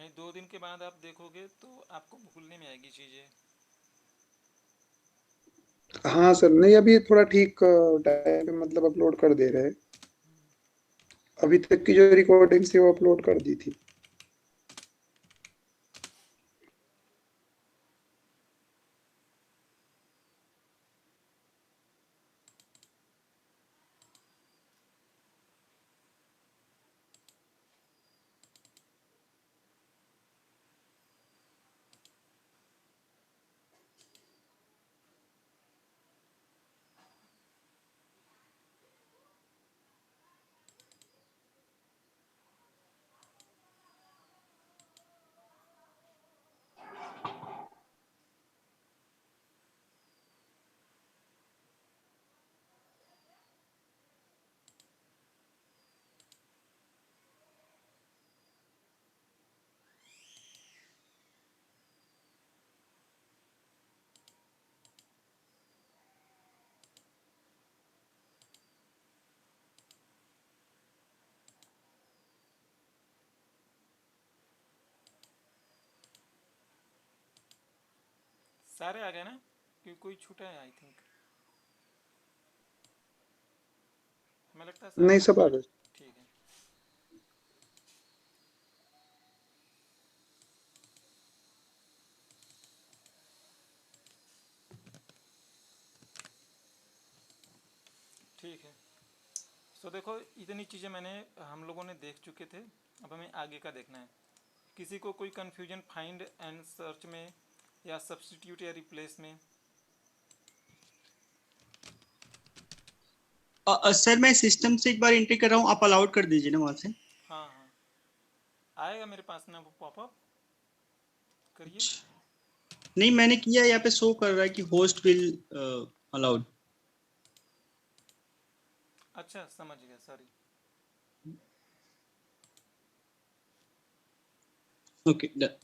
नहीं, 2 दिन के बाद आप देखोगे तो आपको भूलने में आएगी चीज़ें। हाँ सर, नहीं अभी थोड़ा ठीक टाइम पे मतलब अपलोड कर दे रहे हैं। अभी तक की जो रिकॉर्डिंग थी वो अपलोड कर दी थी। सारे आ गए ना, कि कोई छूटा है? आई थिंक, हमें लगता है सारे नहीं, आ सब आ गए। गए। ठीक है। ठीक है। सो देखो, इतनी चीज़ें मैंने हम लोगों ने देख चुके थे। अब हमें आगे का देखना है। किसी को कोई कन्फ्यूजन फाइंड एंड सर्च में, या सब्स्टिट्यूट या रिप्लेस में? सर मैं सिस्टम से एक बार एंट्री कर रहा हूँ, आप अलाउड कर दीजिए ना वहाँ से। हाँ हाँ, आएगा मेरे पास ना वो पॉपअप, करिए। नहीं मैंने किया, यहाँ पे शो कर रहा है कि होस्ट विल अलाउड। अच्छा, समझ गया, सॉरी। Okay done.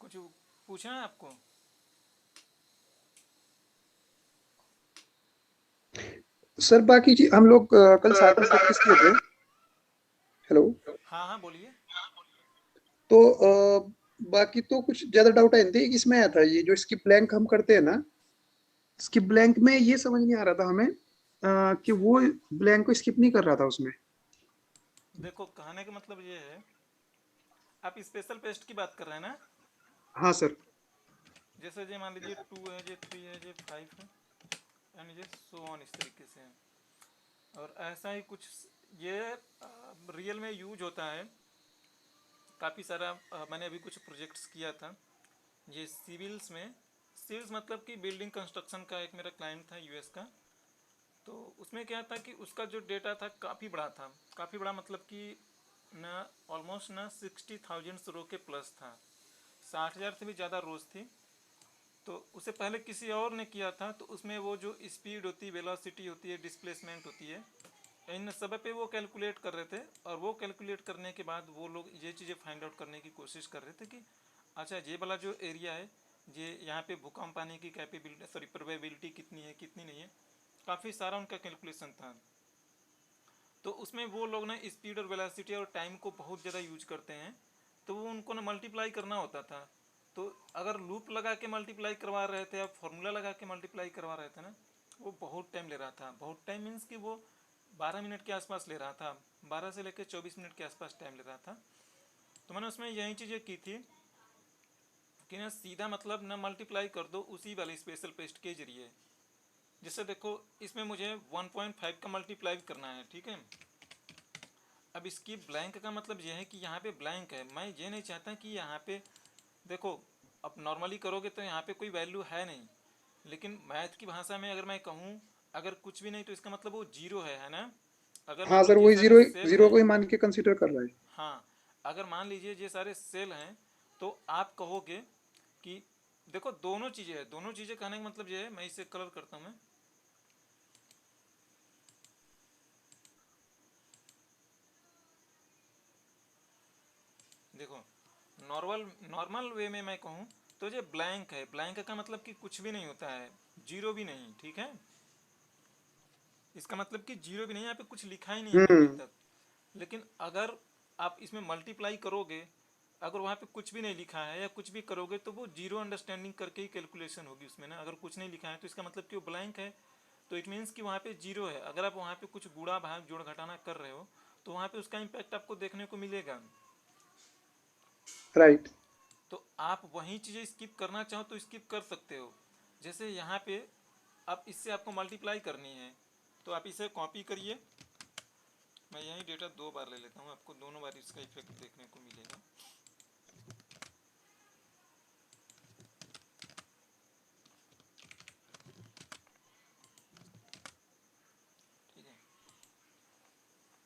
कुछ पूछना है आपको? सर बाकी जी हम लोग कल साथ में प्रैक्टिस किए थे। हेलो। हाँ हाँ, बोलिए। तो बाकी तो कुछ ज्यादा डाउट आए नहीं थे। इसमें आया था ये जो स्किप ब्लैंक हम करते हैं ना, स्किप ब्लैंक में ये समझ नहीं आ रहा था हमें कि वो ब्लैंक को स्किप नहीं कर रहा था उसमें। देखो, कहने का मतलब ये है, आप स्पेशल पेस्ट की बात कर रहे हैं ना? हाँ सर। जैसे ये मान लीजिए 2 है, ये 3 है, ये 5 है, एंड ये सो ऑन, इस तरीके से है। और ऐसा ही कुछ ये रियल में यूज होता है काफ़ी सारा। मैंने अभी कुछ प्रोजेक्ट्स किया था ये सिविल्स में। सिविल्स मतलब कि बिल्डिंग कंस्ट्रक्शन का एक मेरा क्लाइंट था यूएस का। तो उसमें क्या था कि उसका जो डेटा था काफ़ी बड़ा था। काफ़ी बड़ा मतलब कि ना, ऑलमोस्ट ना 60,000 रो के प्लस था। 60,000 से भी ज़्यादा रोज थी। तो उसे पहले किसी और ने किया था, तो उसमें वो जो स्पीड होती है, वेलोसिटी होती है, डिस्प्लेसमेंट होती है, इन सब पे वो कैलकुलेट कर रहे थे। और वो कैलकुलेट करने के बाद वो लोग ये चीज़ें फाइंड आउट करने की कोशिश कर रहे थे कि अच्छा, ये वाला जो एरिया है, ये यहाँ पे भूकंप आने की कैपेबिलिटी, सॉरी, प्रोबेबिलिटी कितनी है, कितनी नहीं है। काफ़ी सारा उनका कैलकुलेशन था। तो उसमें वो लोग ना स्पीड और वेलोसिटी और टाइम को बहुत ज़्यादा यूज करते हैं। तो वो उनको ना मल्टीप्लाई करना होता था। तो अगर लूप लगा के मल्टीप्लाई करवा रहे थे, या फॉर्मूला लगा के मल्टीप्लाई करवा रहे थे ना, वो बहुत टाइम ले रहा था। बहुत टाइम मीन्स कि वो 12 मिनट के आसपास ले रहा था। 12 से लेकर 24 मिनट के आसपास टाइम ले रहा था। तो मैंने उसमें यही चीज़ें की थी कि ना सीधा मतलब ना मल्टीप्लाई कर दो उसी वाले स्पेशल पेस्ट के जरिए। जैसे देखो, इसमें मुझे 1.5 का मल्टीप्लाई करना है, ठीक है। अब इसकी ब्लैंक का मतलब यह है कि यहाँ पे ब्लैंक है। मैं ये नहीं चाहता कि यहाँ पे, देखो, अब नॉर्मली करोगे तो यहाँ पे कोई वैल्यू है नहीं। लेकिन मैथ की भाषा में अगर मैं कहूँ, अगर कुछ भी नहीं तो इसका मतलब वो जीरो है ना। अगर हाँ मान लो सर, ये वही सारे जीरो सेल जीरो हैं, को ही मान के कंसीडर कर रहा है। हाँ, अगर मान लीजिए ये सारे सेल हैं, तो आप कहोगे कि देखो, दोनों चीज़ें हैं। दोनों चीज़ें कहने का मतलब ये है, मैं इसे कलर करता हूँ मैं। देखो, नॉर्मल नॉर्मल वे में मैं कहूँ तो ये ब्लैंक है, ब्लैंक का मतलब कि कुछ भी नहीं होता है, जीरो भी नहीं, ठीक है। इसका मतलब कि जीरो भी नहीं, यहाँ पे कुछ लिखा ही नहीं है अभी हम्म। तक। लेकिन अगर आप इसमें मल्टीप्लाई करोगे, अगर वहाँ पे कुछ भी नहीं लिखा है या कुछ भी करोगे तो वो जीरो अंडरस्टैंडिंग करके ही कैलकुलेशन होगी उसमें ना। अगर कुछ नहीं लिखा है तो इसका मतलब कि वो ब्लैंक है, तो इट मीन्स कि वहाँ पे जीरो है। अगर आप वहाँ पे कुछ गुणा भाग जोड़ घटाना कर रहे हो तो वहाँ पे उसका इम्पैक्ट आपको देखने को मिलेगा। राइट। तो आप वही चीज़ें स्किप करना चाहो तो स्किप कर सकते हो। जैसे यहाँ पे अब इससे आपको मल्टीप्लाई करनी है तो आप इसे कॉपी करिए। मैं यही डेटा दो बार ले लेता हूँ, आपको दोनों बार इसका इफेक्ट देखने को मिलेगा। ठीक है,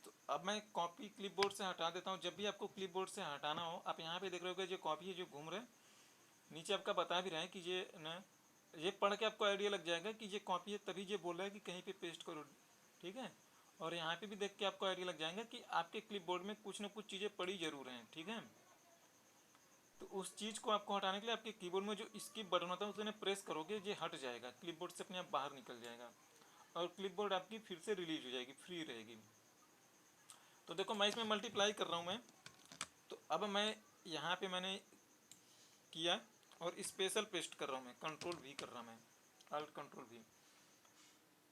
तो अब मैं कॉपी क्लिपबोर्ड से हटा देता हूँ। जब भी आपको क्लिपबोर्ड से हटाना हो, आप यहाँ पे देख रहे हो जो कॉपी है जो घूम रहे, नीचे आपका बता भी रहा है कि ये ना, ये पढ़ के आपको आइडिया लग जाएगा कि ये कॉपी है, तभी ये बोल रहा है कि कहीं पे पेस्ट करो, ठीक है। और यहाँ पे भी देख के आपको आइडिया लग जाएगा कि आपके क्लिपबोर्ड में कुछ ना कुछ चीज़ें पड़ी जरूर हैं, ठीक है। तो उस चीज़ को आपको हटाने के लिए आपके कीबोर्ड में जो स्किप बटन होता है उसे प्रेस करोगे, ये हट जाएगा, क्लिपबोर्ड से अपने आप बाहर निकल जाएगा और क्लिपबोर्ड आपकी फिर से रिलीज हो जाएगी, फ्री रहेगी। तो देखो मैं इसमें मल्टीप्लाई कर रहा हूँ मैं, तो अब मैं यहाँ पे मैंने किया और स्पेशल पेस्ट कर रहा हूँ मैं, कंट्रोल वी कर रहा हूँ मैं, अल्ट कंट्रोल वी।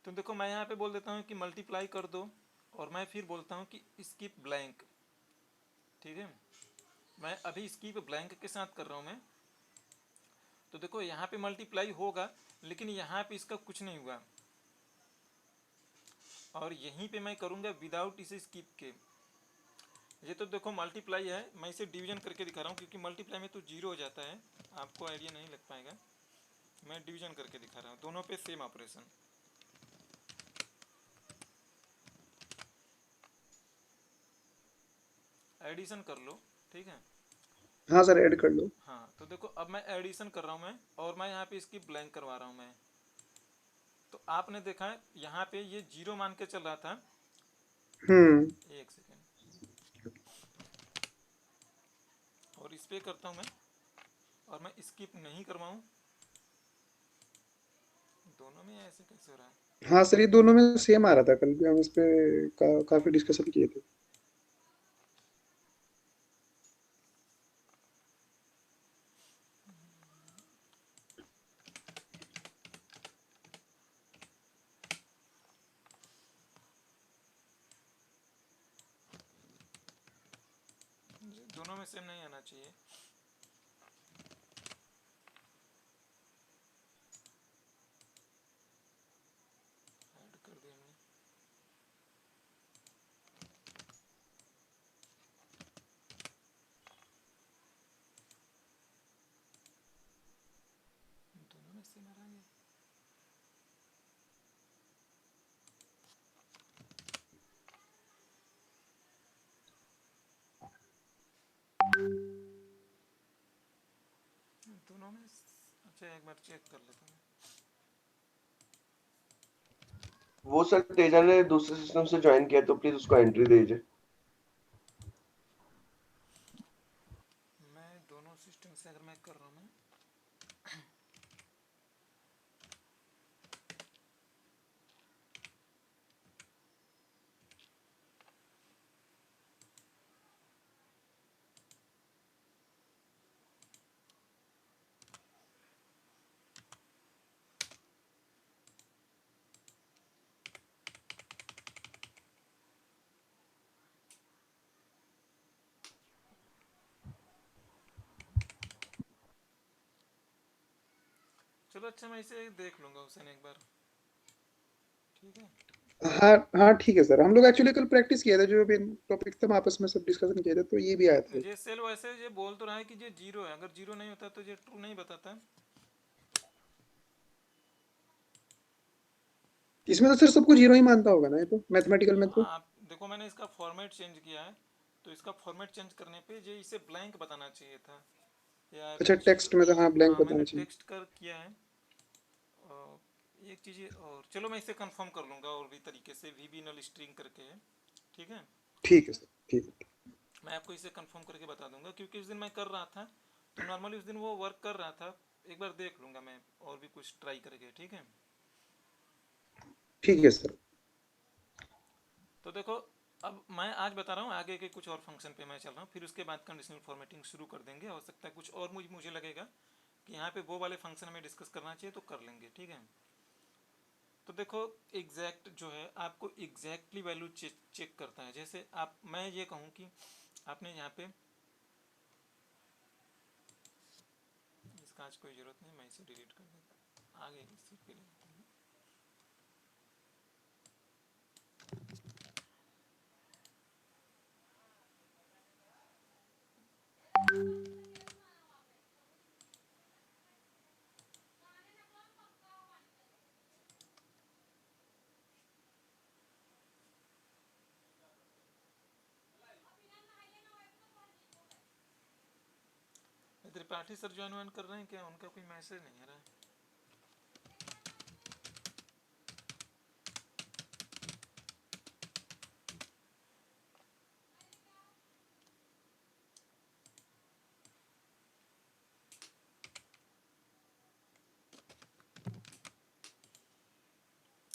तो देखो मैं यहाँ पे बोल देता हूँ कि मल्टीप्लाई कर दो और मैं फिर बोलता हूँ कि स्किप ब्लैंक, ठीक है। मैं अभी स्किप ब्लैंक के साथ कर रहा हूँ मैं। तो देखो यहाँ पे मल्टीप्लाई होगा लेकिन यहाँ पे इसका कुछ नहीं हुआ, और यहीं पे मैं करूँगा विदाउट इसे स्किप के। ये तो देखो मल्टीप्लाई है, मैं इसे डिवीजन करके दिखा रहा हूँ क्योंकि मल्टीप्लाई में तो जीरो हो जाता है, आपको आइडिया नहीं लग पाएगा। मैं डिवीजन करके दिखा रहा हूँ, दोनों पे सेम ऑपरेशन। एडिशन कर लो, ठीक है। हाँ सर, ऐड कर लो। हाँ तो देखो अब मैं एडिशन कर रहा हूँ मैं, और मैं यहाँ पे इसकी ब्लैंक करवा रहा हूँ मैं। तो आपने देखा है यहाँ पे ये जीरो मान के चल रहा था। हम्म। एक सेकेंड, और इस पे करता हूँ मैं, और मैं स्किप नहीं करवाऊँ, दोनों में ऐसे कैसे हो रहा है। हाँ सर, ये दोनों में सेम आ रहा था, कल भी हम इस पे काफी डिस्कशन किए थे। दोनों में सेम नहीं आना चाहिए। ऐड कर दिया हमने। दोनों में सेम आ रहा है। दोनों में अच्छा, एक बार चेक कर लेता हूँ। वो सर तेजा ने दूसरे सिस्टम से ज्वाइन किया तो प्लीज उसको एंट्री दीजिए। मैं दोनों सिस्टम से अगर मैं कर रहा हूँ मैं, चलो अच्छा मैं इसे देख लूँगा उसे एक बार, ठीक है। हाँ हाँ, ठीक है सर। हम लोग एक्चुअली कल प्रैक्टिस किया था, जो भी टॉपिक थे हम आपस में सब डिस्कशन किए थे, तो ये भी आया था। ये सेल वैसे ये बोल तो रहा है कि ये जीरो है, अगर जीरो नहीं होता तो ये ट्रू नहीं बताता। इसमें तो सर सब कुछ जीरो ही मानता होगा ना, ये तो मैथमेटिकल में तो। आप देखो मैंने इसका फॉर्मेट चेंज किया है, तो इसका फॉर्मेट चेंज करने पे ये इसे ब्लैंक बताना चाहिए था या अच्छा, कुछ। टेक्स्ट में तो हाँ ब्लैंक हाँ मैंने बताना चाहिए। टेक्स्ट कर किया है। और एक चीज़ और, चलो मैं इसे कंफर्म कर लूँगा और भी तरीके से, वी बी नल स्ट्रिंग करके है, ठीक है। ठीक है सर, ठीक है। मैं आपको इसे कंफर्म करके बता दूंगा क्योंकि उस दिन मैं कर रहा था तो नॉर्मली उस दिन वो वर्क कर रहा था, एक बार देख लूँगा मैं और भी कुछ ट्राई करके, ठीक है। ठीक है सर। तो देखो, अब मैं आज बता रहा हूँ, आगे के कुछ और फंक्शन पे मैं चल रहा हूँ, फिर उसके बाद कंडीशनल फॉर्मेटिंग शुरू कर देंगे। हो सकता है कुछ और मुझे लगेगा कि यहाँ पे वो वाले फंक्शन हमें डिस्कस करना चाहिए तो कर लेंगे, ठीक है। तो देखो, एग्जैक्ट जो है आपको एग्जैक्टली वैल्यू चेक करता है। जैसे आप, मैं ये कहूँ कि आपने यहाँ पे, इसका आज कोई ज़रूरत नहीं, मैं इसे डिलीट कर देता, आगे इस सीट पे ले लेते हैं। त्रिपाठी सर ज्वाइन कर रहे हैं क्या? उनका कोई मैसेज नहीं आ रहा है।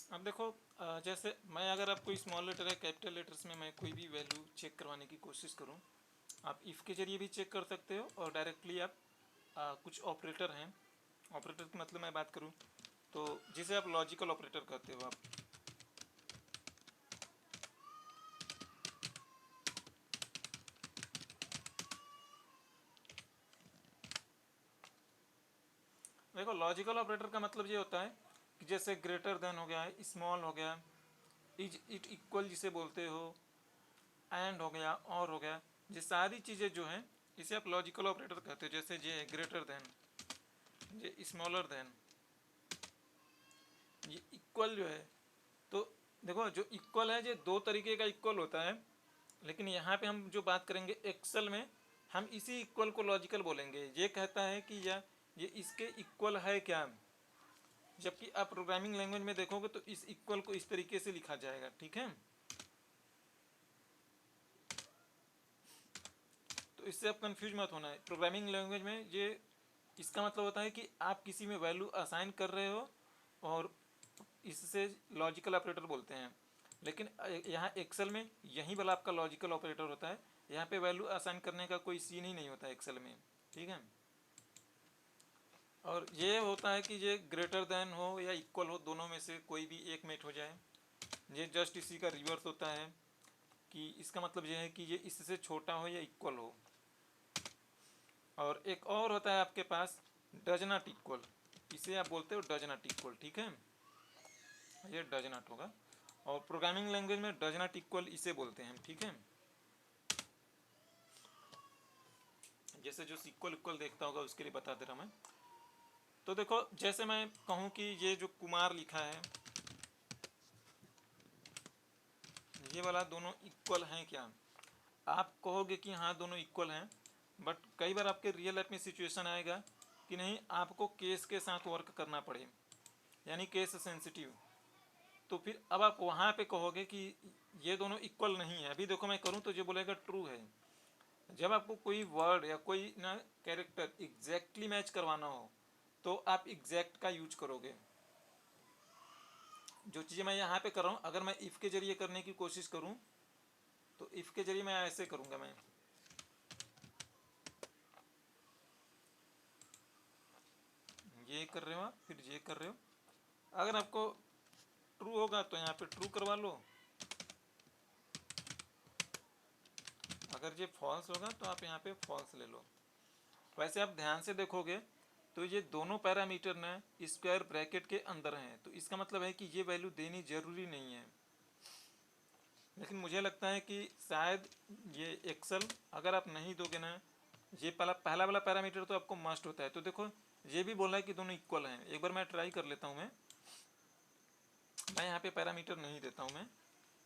अब देखो, जैसे मैं अगर आपको स्मॉल लेटर या कैपिटल लेटर्स में मैं कोई भी वैल्यू चेक करवाने की कोशिश करूं, आप इफ़ के जरिए भी चेक कर सकते हो और डायरेक्टली आप कुछ ऑपरेटर हैं, ऑपरेटर की मतलब मैं बात करूं तो जिसे आप लॉजिकल ऑपरेटर कहते हो। आप देखो, लॉजिकल ऑपरेटर का मतलब ये होता है कि जैसे ग्रेटर देन हो गया, स्मॉल हो गया, इज इट इक्वल जिसे बोलते हो, एंड हो गया, और हो गया, ये सारी चीज़ें जो हैं इसे आप लॉजिकल ऑपरेटर कहते हो। जैसे ये ग्रेटर देन, ये स्मॉलर देन, ये इक्वल जो है, तो देखो जो इक्वल है ये दो तरीके का इक्वल होता है, लेकिन यहाँ पे हम जो बात करेंगे एक्सेल में, हम इसी इक्वल को लॉजिकल बोलेंगे। ये कहता है कि ये इसके इक्वल है क्या, जबकि आप प्रोग्रामिंग लैंग्वेज में देखोगे तो इस इक्वल को इस तरीके से लिखा जाएगा, ठीक है। तो इससे आप कंफ्यूज मत होना है। प्रोग्रामिंग लैंग्वेज में ये, इसका मतलब होता है कि आप किसी में वैल्यू असाइन कर रहे हो और इससे लॉजिकल ऑपरेटर बोलते हैं। लेकिन यहाँ एक्सेल में यही वाला आपका लॉजिकल ऑपरेटर होता है। यहाँ पे वैल्यू असाइन करने का कोई सीन ही नहीं होता एक्सेल में, ठीक है। और ये होता है कि ये ग्रेटर देन हो या इक्वल हो, दोनों में से कोई भी एक मेट हो जाए। ये जस्ट इसी का रिवर्स होता है कि इसका मतलब ये है कि ये इससे छोटा हो या इक्वल हो। और एक और होता है आपके पास डज नॉट इक्वल, इसे आप बोलते हो डज नॉट इक्वल, ठीक है। ये डज नॉट होगा और प्रोग्रामिंग लैंग्वेज में डज नॉट इक्वल इसे बोलते हैं, ठीक है। जैसे जो इक्वल इक्वल देखता होगा उसके लिए बता दे रहा मैं। तो देखो, जैसे मैं कहूँ कि ये जो कुमार लिखा है, ये वाला दोनों इक्वल हैं क्या? आप कहोगे कि हाँ दोनों इक्वल हैं, बट कई बार आपके रियल लाइफ में सिचुएशन आएगा कि नहीं, आपको केस के साथ वर्क करना पड़े, यानी केस सेंसिटिव। तो फिर अब आप वहाँ पे कहोगे कि ये दोनों इक्वल नहीं है। अभी देखो मैं करूँ तो ये बोलेगा ट्रू है। जब आपको कोई वर्ड या कोई ना कैरेक्टर एग्जैक्टली मैच करवाना हो तो आप एग्जैक्ट का यूज करोगे। जो चीज़ें मैं यहाँ पे कर रहा हूँ, अगर मैं इफ़ के जरिए करने की कोशिश करूँ तो इफ़ के जरिए मैं ऐसे करूँगा, मैं ये कर रहे हो आप, फिर ये कर रहे हो। अगर आपको ट्रू होगा तो यहाँ पे ट्रू करवा लो, अगर ये फॉल्स होगा तो आप यहाँ पे फॉल्स ले लो। वैसे आप ध्यान से देखोगे तो ये दोनों पैरामीटर ना स्क्वायर ब्रैकेट के अंदर हैं, तो इसका मतलब है कि ये वैल्यू देनी जरूरी नहीं है। लेकिन मुझे लगता है कि शायद ये एक्सेल अगर आप नहीं दोगे ना, ये पहला वाला पैरामीटर तो आपको मस्ट होता है। तो देखो, ये भी बोला है कि दोनों इक्वल हैं। एक बार मैं ट्राई कर लेता हूँ। मैं यहाँ पे पैरामीटर नहीं देता हूँ, मैं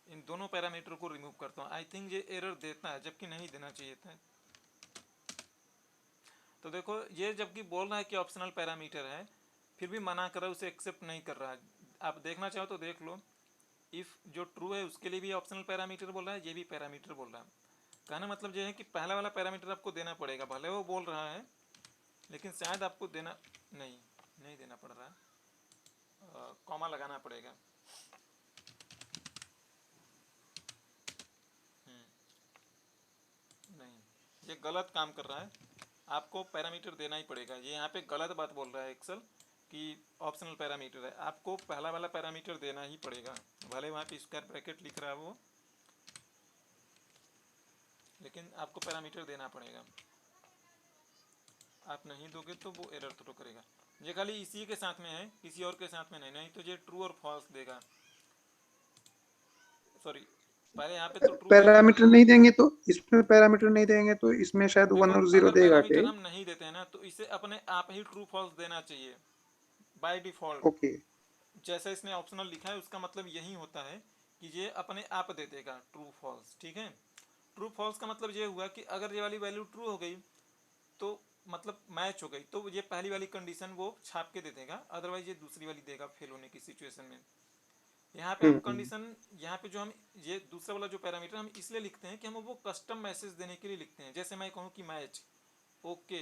इन दोनों पैरामीटर को रिमूव करता हूँ। आई थिंक ये एरर देता है, जबकि नहीं देना चाहिए था। तो देखो, ये जबकि बोल रहा है कि ऑप्शनल पैरामीटर है, फिर भी मना कर रहा है, उसे एक्सेप्ट नहीं कर रहा है। आप देखना चाहो तो देख लो, इफ़ जो ट्रू है उसके लिए भी ऑप्शनल पैरामीटर बोल रहा है, ये भी पैरामीटर बोल रहा है। कहना मतलब ये है कि पहला वाला पैरामीटर आपको देना पड़ेगा, भले वो बोल रहा है लेकिन शायद आपको देना नहीं देना पड़ रहा, कॉमा लगाना पड़ेगा। नहीं, ये गलत काम कर रहा है, आपको पैरामीटर देना ही पड़ेगा। ये यहाँ पे गलत बात बोल रहा है एक्सेल कि ऑप्शनल पैरामीटर है, आपको पहला वाला पैरामीटर देना ही पड़ेगा। भले वहाँ पे स्क्वायर ब्रैकेट लिख रहा है वो, लेकिन आपको पैरामीटर देना पड़ेगा। आप नहीं दोगे तो वो एरर थ्रो करेगा। ये खाली इसी के साथ में है, किसी और के साथ में नहीं तो ये ट्रू और फॉल्स देगा। सॉरी, पहले यहाँ पे तो ट्रू पैरामीटर नहीं देंगे तो इसमें पैरामीटर नहीं देंगे तो इसमें शायद देखो, 1 और 0 अगर देगा पैरामीटर के। हम नहीं देते हैं ना तो इसे अपने आप ही ट्रू फॉल्स देना चाहिए बाय डिफॉल्ट। ओके, जैसा इसने ऑप्शनल लिखा है उसका मतलब यही होता है कि ये अपने आप दे देगा ट्रू फॉल्स। ठीक है, ट्रू फॉल्स का मतलब ये हुआ कि अगर ये वाली वैल्यू ट्रू हो गई तो मतलब मैच हो गई, तो ये पहली वाली कंडीशन वो छाप के दे देगा, अदरवाइज ये दूसरी वाली देगा फेल होने की सिचुएशन में। यहाँ पे हम कंडीशन, यहाँ पे जो हम ये दूसरा वाला जो पैरामीटर हम इसलिए लिखते हैं कि हम वो कस्टम मैसेज देने के लिए लिखते हैं। जैसे मैं कहूँ कि मैच, ओके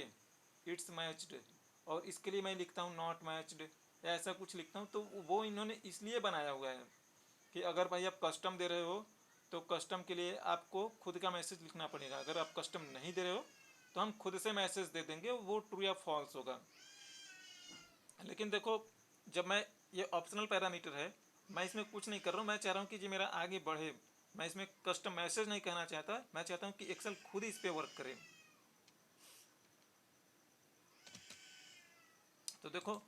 इट्स मैच्ड, और इसके लिए मैं लिखता हूँ नॉट मैच्ड या ऐसा कुछ लिखता हूँ, तो वो इन्होंने इसलिए बनाया हुआ है कि अगर भाई आप कस्टम दे रहे हो तो कस्टम के लिए आपको खुद का मैसेज लिखना पड़ेगा। अगर आप कस्टम नहीं दे रहे हो तो हम खुद से मैसेज दे देंगे, वो ट्रू या फॉल्स होगा। लेकिन देखो, जब मैं ये ऑप्शनल पैरामीटर है, मैं इसमें कुछ नहीं कर रहा हूँ, मैं चाह रहा हूँ कि ये मेरा आगे बढ़े। मैं इसमें कस्टम मैसेज नहीं कहना चाहता, मैं चाहता हूँ कि एक्सेल खुद इस पे वर्क करे। तो देखो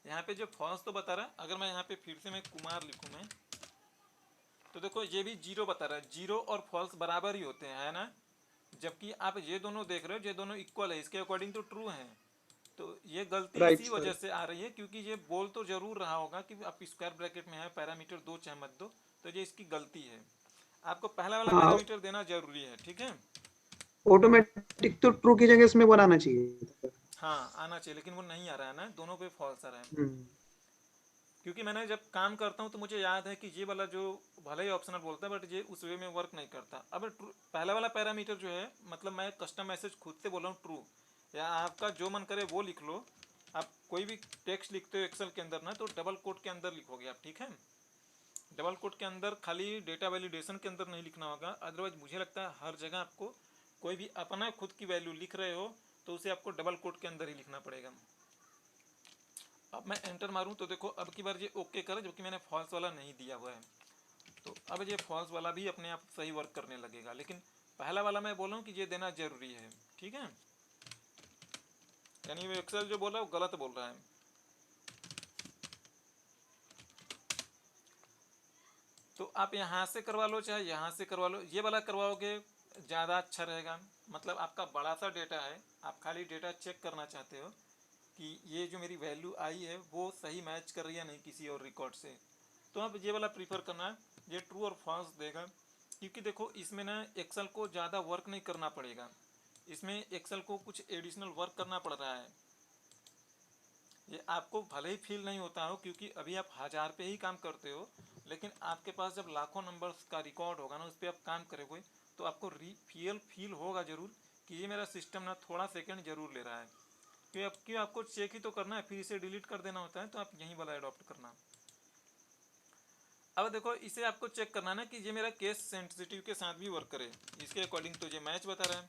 यहाँ पे जो फॉल्स तो बता रहा है, अगर मैं यहाँ पे फिर से मैं कुमार लिखूँ मैं, तो देखो ये भी 0 बता रहा है। 0 और फॉल्स बराबर ही होते हैं, है ना, जबकि आप ये दोनों देख रहे हो, ये दोनों इक्वल है, इसके अकॉर्डिंग तो ट्रू हैं। तो ये गलती राइट इसी सर। वजह से आ रही है क्योंकि ये बोल तो जरूर रहा होगा कि आप स्क्वायर ब्रैकेट में है, पैरामीटर दो चाहे मत दो, तो ये इसकी गलती है। आपको पहला वाला हाँ, पैरामीटर देना जरूरी है। ठीक है, ऑटोमेटिक तो ट्रू की जगह इसमें बनाना चाहिए था। हाँ आना चाहिए, लेकिन वो नहीं आ रहा है ना, दोनों पे फॉल्स आ रहा है। हम्म, क्योंकि मैंने जब काम करता हूँ तो मुझे याद है कि ये वाला जो भले ही ऑप्शनल बोलता है बट ये उस वे में वर्क नहीं करता। अब पहला वाला पैरामीटर जो है, मतलब मैं कस्टम मैसेज खुद से बोल रहा हूँ ट्रू, या आपका जो मन करे वो लिख लो। आप कोई भी टेक्स्ट लिखते हो एक्सेल के अंदर ना, तो डबल कोट के अंदर लिखोगे आप। ठीक है, डबल कोट के अंदर, खाली डेटा वैलिडेशन के अंदर नहीं लिखना होगा, अदरवाइज मुझे लगता है हर जगह आपको कोई भी अपना खुद की वैल्यू लिख रहे हो तो उसे आपको डबल कोट के अंदर ही लिखना पड़ेगा। अब मैं एंटर मारूं तो देखो अब की बार ये ओके करे, जो कि मैंने फॉल्स वाला नहीं दिया हुआ है। तो अब ये फॉल्स वाला भी अपने आप सही वर्क करने लगेगा, लेकिन पहला वाला मैं बोल रहा हूँ कि ये देना जरूरी है। ठीक है, यानी वो एक्सेल जो बोल रहा है वो गलत बोल रहा है। तो आप यहाँ से करवा लो चाहे यहाँ से करवा लो, ये वाला करवाओगे ज़्यादा अच्छा रहेगा। मतलब आपका बड़ा सा डेटा है, आप खाली डेटा चेक करना चाहते हो कि ये जो मेरी वैल्यू आई है वो सही मैच कर रही है नहीं किसी और रिकॉर्ड से, तो आप ये वाला प्रीफर करना। ये ट्रू और फॉल्स देगा, क्योंकि देखो इसमें ना एक्सेल को ज़्यादा वर्क नहीं करना पड़ेगा, इसमें एक्सेल को कुछ एडिशनल वर्क करना पड़ रहा है। ये आपको भले ही फील नहीं होता हो क्योंकि अभी आप 1000 पे ही काम करते हो, लेकिन आपके पास जब लाखों नंबर्स का रिकॉर्ड होगा ना, उस पर आप काम करोगे तो आपको फील होगा ज़रूर कि ये मेरा सिस्टम ना थोड़ा सेकंड जरूर ले रहा है। क्यों आपको चेक ही तो करना है, फिर इसे डिलीट कर देना होता है, तो आप यही वाला अडॉप्ट करना। अब देखो इसे आपको चेक करना ना कि ये मेरा केस सेंसिटिव के साथ भी वर्क करे, इसके अकॉर्डिंग तो ये मैच बता रहा है।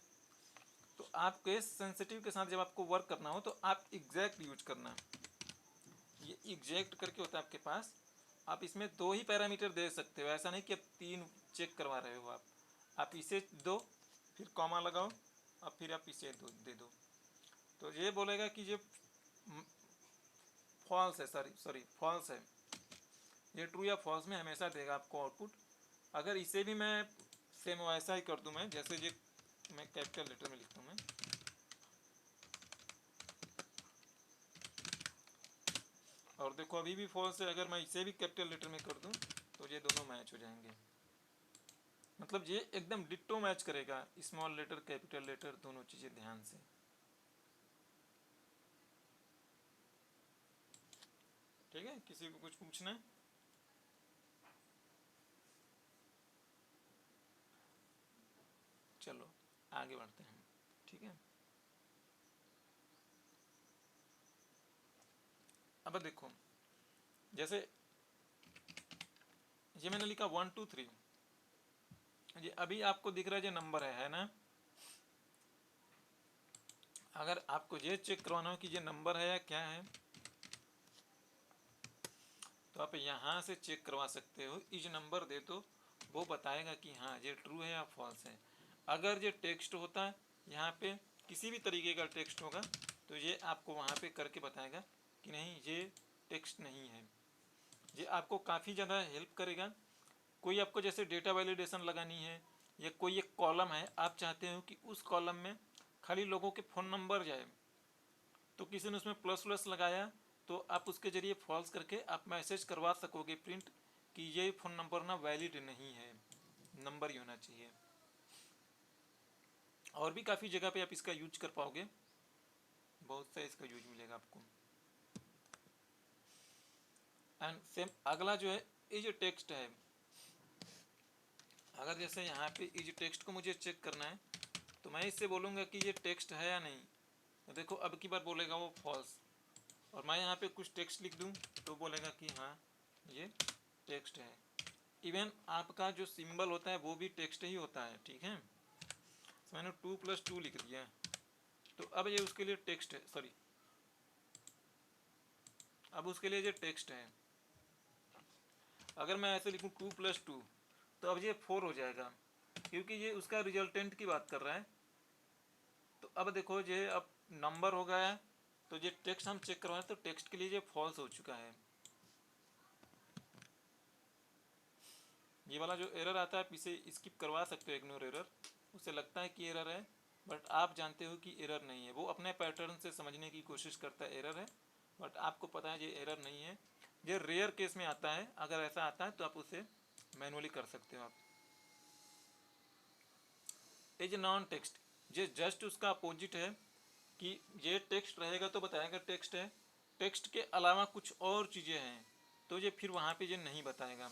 तो आप केस सेंसिटिव के साथ जब आपको वर्क करना हो तो आप एग्जैक्ट यूज करना। ये एग्जैक्ट करके होता है आपके पास, आप इसमें 2 ही पैरामीटर दे सकते हो, ऐसा नहीं कि आप 3 चेक करवा रहे हो। आप इसे दो, फिर कॉमा लगाओ, और फिर आप इसे दे दो, तो ये बोलेगा कि ये फॉल्स है, सॉरी फॉल्स है। ये ट्रू या फॉल्स में हमेशा देगा आपको आउटपुट। अगर इसे भी मैं सेम वैसा ही कर दूं, मैं जैसे ये मैं कैपिटल लेटर में लिखता हूँ मैं, और देखो अभी भी फॉल्स है, अगर मैं इसे भी कैपिटल लेटर में कर दूं तो ये दोनों मैच हो जाएंगे। मतलब ये एकदम डिट्टो मैच करेगा, स्मॉल लेटर कैपिटल लेटर दोनों चीज़ें ध्यान से। ठीक है, किसी को कुछ पूछना है? चलो आगे बढ़ते हैं। ठीक है, अब देखो जैसे ये मैंने लिखा 1 2 3, ये अभी आपको दिख रहा है जो नंबर है ना। अगर आपको ये चेक करवाना हो कि ये नंबर है या क्या है, तो आप यहाँ से चेक करवा सकते हो। इज नंबर दे तो वो बताएगा कि हाँ ये ट्रू है या फॉल्स है। अगर ये टेक्स्ट होता है, यहाँ पे किसी भी तरीके का टेक्स्ट होगा, तो ये आपको वहाँ पे करके बताएगा कि नहीं ये टेक्स्ट नहीं है। ये आपको काफ़ी ज़्यादा हेल्प करेगा। कोई आपको जैसे डेटा वैलिडेशन लगानी है, या कोई एक कॉलम है, आप चाहते हो कि उस कॉलम में खाली लोगों के फ़ोन नंबर जाए, तो किसी ने उसमें प्लस प्लस लगाया, तो आप उसके ज़रिए फॉल्स करके आप मैसेज करवा सकोगे प्रिंट कि ये फ़ोन नंबर ना वैलिड नहीं है, नंबर ही होना चाहिए। और भी काफ़ी जगह पे आप इसका यूज कर पाओगे, बहुत सा इसका यूज मिलेगा आपको। एंड सेम अगला जो है इज टेक्स्ट है। अगर जैसे यहाँ पे इज टेक्स्ट को मुझे चेक करना है, तो मैं इससे बोलूँगा कि ये टेक्स्ट है या नहीं, तो देखो अब की बार बोलेगा वो फॉल्स। और मैं यहाँ पे कुछ टेक्स्ट लिख दूँ तो बोलेगा कि हाँ ये टेक्स्ट है। इवन आपका जो सिंबल होता है वो भी टेक्स्ट ही होता है, ठीक है। तो मैंने 2 + 2 लिख दिया, तो अब ये उसके लिए टेक्स्ट है, सॉरी अब उसके लिए ये टेक्स्ट है। अगर मैं ऐसे लिखूँ 2 + 2, तो अब ये 4 हो जाएगा, क्योंकि ये उसका रिजल्टेंट की बात कर रहा है। तो अब देखो ये अब नंबर हो गया है, तो ये टेक्स्ट हम चेक करवाएं तो टेक्स्ट के लिए ये फॉल्स हो चुका है। ये वाला जो एरर आता है आप इसे स्किप करवा सकते हो, इग्नोर एरर। उसे लगता है कि एरर है, बट आप जानते हो कि एरर नहीं है। वो अपने पैटर्न से समझने की कोशिश करता है एरर है, बट आपको पता है ये एरर नहीं है। ये रेयर केस में आता है, अगर ऐसा आता है तो आप उसे मैनुअली कर सकते हो। आप एज नॉन टेक्स्ट, ये जस्ट उसका अपोजिट है कि ये टेक्स्ट रहेगा तो बताएगा टेक्स्ट है, टेक्स्ट के अलावा कुछ और चीज़ें हैं तो ये फिर वहाँ पे ये नहीं बताएगा।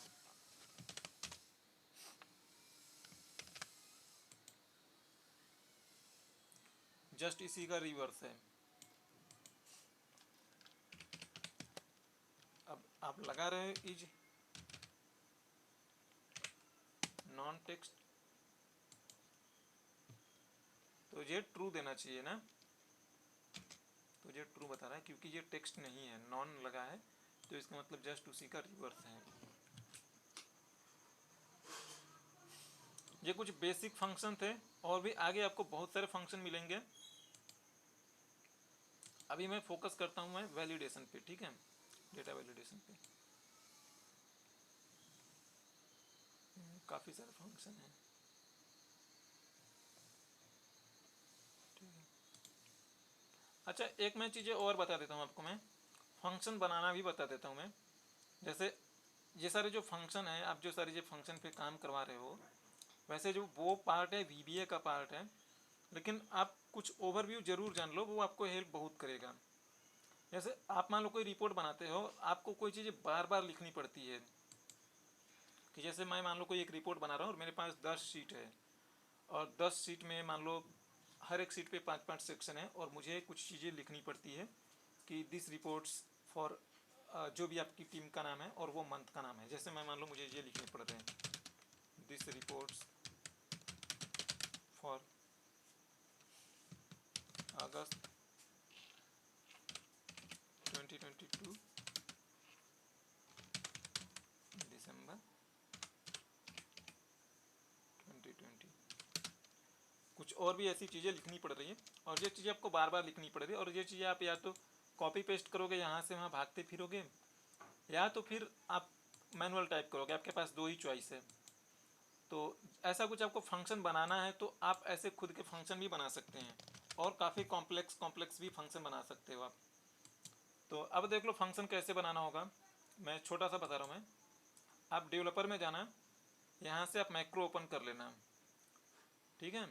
जस्ट इसी का रिवर्स है। अब आप लगा रहे हो इज नॉन टेक्स्ट, तो ये ट्रू देना चाहिए ना, तो ये ट्रू बता रहा है क्योंकि ये टेक्स्ट नहीं है, नॉन लगा है, तो इसका मतलब जस्ट उसी का रिवर्स है। ये कुछ बेसिक फंक्शन थे, और भी आगे आपको बहुत सारे फंक्शन मिलेंगे। अभी मैं फोकस करता हूँ मैं वैलिडेशन पे, ठीक है, डेटा वैलिडेशन पे। काफ़ी सारे फंक्शन हैं, ठीक है। अच्छा एक मैं चीज़ें और बता देता हूँ आपको, मैं फंक्शन बनाना भी बता देता हूँ मैं। जैसे ये सारे जो फंक्शन हैं, आप जो सारे जो फंक्शन पे काम करवा रहे हो, वैसे जो वो पार्ट है VBA का पार्ट है, लेकिन आप कुछ ओवरव्यू ज़रूर जान लो, वो आपको हेल्प बहुत करेगा। जैसे आप मान लो कोई रिपोर्ट बनाते हो, आपको कोई चीज़ें बार बार लिखनी पड़ती है, कि जैसे मैं मान लो कोई एक रिपोर्ट बना रहा हूँ और मेरे पास 10 शीट है, और 10 शीट में मान लो हर एक शीट पे 5-5 सेक्शन है, और मुझे कुछ चीज़ें लिखनी पड़ती है कि दिस रिपोर्ट्स फॉर जो भी आपकी टीम का नाम है और वो मंथ का नाम है। जैसे मैं मान लो मुझे ये लिखने पड़ रहे हैं, दिस रिपोर्ट्स फॉर अगस्त 2022 दिसंबर 2020, कुछ और भी ऐसी चीज़ें लिखनी पड़ रही है, और ये चीज़ें आपको बार बार लिखनी पड़ रही है। और ये चीज़ें आप या तो कॉपी पेस्ट करोगे, यहाँ से वहाँ भागते फिरोगे, या तो फिर आप मैनुअल टाइप करोगे। आपके पास दो ही चॉइस है। तो ऐसा कुछ आपको फंक्शन बनाना है तो आप ऐसे खुद के फंक्शन भी बना सकते हैं, और काफ़ी कॉम्प्लेक्स भी फंक्शन बना सकते हो आप। तो अब देख लो फंक्शन कैसे बनाना होगा, मैं छोटा सा बता रहा हूँ मैं। आप डेवलपर में जाना, यहाँ से आप मैक्रो ओपन कर लेना, ठीक है।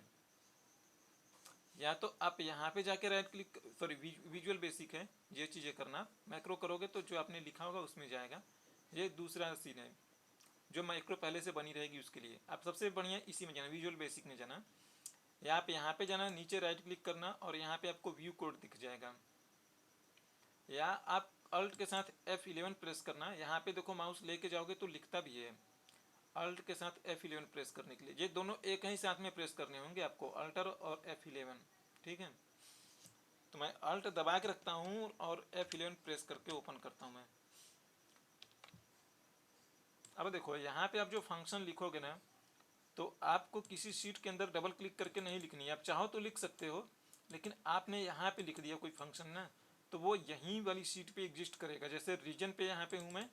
या तो आप यहाँ पे जाके right click, sorry visual basic है, ये चीज़ें करना। मैक्रो करोगे तो जो आपने लिखा होगा उसमें जाएगा। ये दूसरा सीन है, जो मैक्रो पहले से बनी रहेगी उसके लिए आप सबसे बढ़िया इसी में जाना, विजुअल बेसिक में जाना। या आप यहाँ पे जाना, नीचे राइट क्लिक करना, और यहाँ पे आपको व्यू कोड दिख जाएगा। या आप अल्ट के साथ F11 प्रेस करना है। यहाँ पे देखो माउस लेके जाओगे तो लिखता भी है अल्ट के साथ F11 प्रेस करने के लिए। ये दोनों एक ही साथ में प्रेस करने होंगे आपको, अल्टर और F11, ठीक है। तो मैं अल्ट दबा के रखता हूँ और F11 प्रेस करके ओपन करता हूँ मैं। अब देखो यहाँ पे आप जो फंक्शन लिखोगे ना, तो आपको किसी शीट के अंदर डबल क्लिक करके नहीं लिखनी है। आप चाहो तो लिख सकते हो, लेकिन आपने यहाँ पे लिख दिया कोई फंक्शन ना, तो वो यहीं वाली शीट पे एग्जिस्ट करेगा। जैसे रीजन पे यहाँ पे हूँ मैं,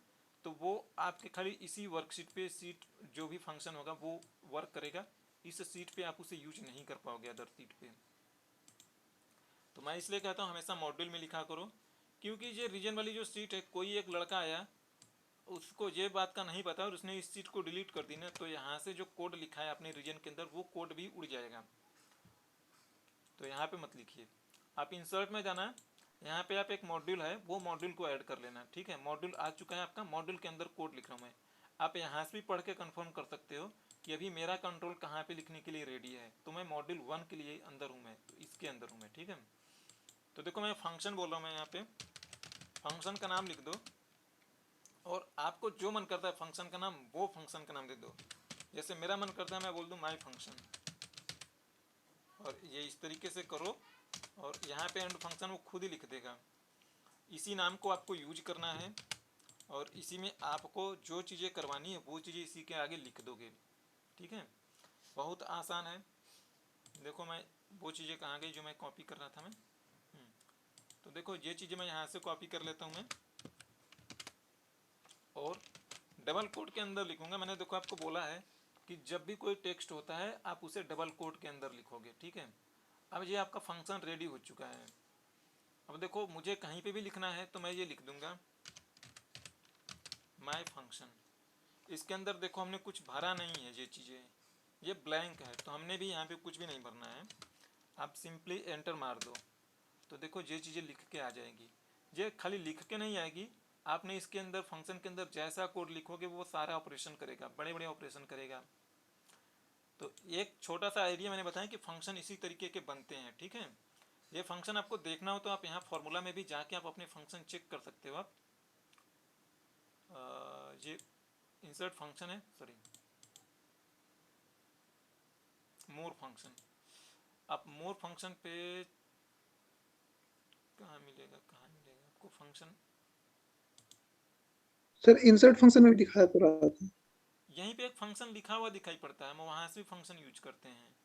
तो वो आपके खाली इसी वर्कशीट पे सीट जो भी फंक्शन होगा वो वर्क करेगा। इस सीट पे आप उसे यूज नहीं कर पाओगे अदर सीट पे। तो मैं इसलिए कहता हूँ हमेशा मॉड्यूल में लिखा करो, क्योंकि ये रीजन वाली जो सीट है, कोई एक लड़का आया, उसको ये बात का नहीं पता और उसने इस सीट को डिलीट कर दी ना, तो यहाँ से जो कोड लिखा है अपने रीजन के अंदर वो कोड भी उड़ जाएगा। तो यहाँ पे मत लिखिए, आप इंसर्ट में जाना, यहाँ पे आप एक मॉड्यूल है वो मॉड्यूल को ऐड कर लेना, ठीक है। मॉड्यूल आ चुका है आपका, मॉड्यूल के अंदर कोड लिख रहा हूँ मैं। आप यहाँ से भी पढ़ के कन्फर्म कर सकते हो कि अभी मेरा कंट्रोल कहाँ पे लिखने के लिए रेडी है। तो मैं मॉड्यूल 1 के लिए अंदर हूँ, मैं तो इसके अंदर हूँ मैं, ठीक है। तो देखो मैं फंक्शन बोल रहा हूँ, मैं यहाँ पे फंक्शन का नाम लिख दो, और आपको जो मन करता है फंक्शन का नाम, वो फंक्शन का नाम दे दो। जैसे मेरा मन करता है मैं बोल दूँ माई फंक्शन, और ये इस तरीके से करो, और यहाँ पे एंड फंक्शन वो खुद ही लिख देगा। इसी नाम को आपको यूज करना है, और इसी में आपको जो चीज़ें करवानी है वो चीज़ें इसी के आगे लिख दोगे, ठीक है। बहुत आसान है। देखो मैं वो चीज़ें कहाँ गई जो मैं कॉपी कर रहा था मैं, तो देखो ये चीज़ें मैं यहाँ से कॉपी कर लेता हूँ मैं, और डबल कोड के अंदर लिखूंगा। मैंने देखो आपको बोला है कि जब भी कोई टेक्स्ट होता है आप उसे डबल कोड के अंदर लिखोगे, ठीक है। अब ये आपका फंक्शन रेडी हो चुका है। अब देखो मुझे कहीं पे भी लिखना है तो मैं ये लिख दूंगा माय फंक्शन। इसके अंदर देखो हमने कुछ भरा नहीं है, ये चीज़ें ये ब्लैंक है, तो हमने भी यहाँ पे कुछ भी नहीं भरना है। आप सिंपली एंटर मार दो तो देखो ये चीज़ें लिख के आ जाएगी। ये खाली लिख के नहीं आएगी, आपने इसके अंदर फंक्शन के अंदर जैसा कोड लिखोगे वो सारा ऑपरेशन करेगा, बड़े बड़े ऑपरेशन करेगा। तो एक छोटा सा आइडिया मैंने बताया कि फंक्शन इसी तरीके के बनते हैं, ठीक है। ये फंक्शन आपको देखना हो तो आप यहाँ फॉर्मूला में भी जाके आप अपने फंक्शन चेक कर सकते हो। आप ये इंसर्ट फंक्शन है, सॉरी मोर फंक्शन। आप मोर फंक्शन पे कहाँ मिलेगा आपको फंक्शन? सर इंसर्ट फंक्शन में दिखाया तो रहा था, यहीं पे एक फंक्शन लिखा हुआ दिखाई पड़ता है, हम वहां से भी फंक्शन यूज करते हैं।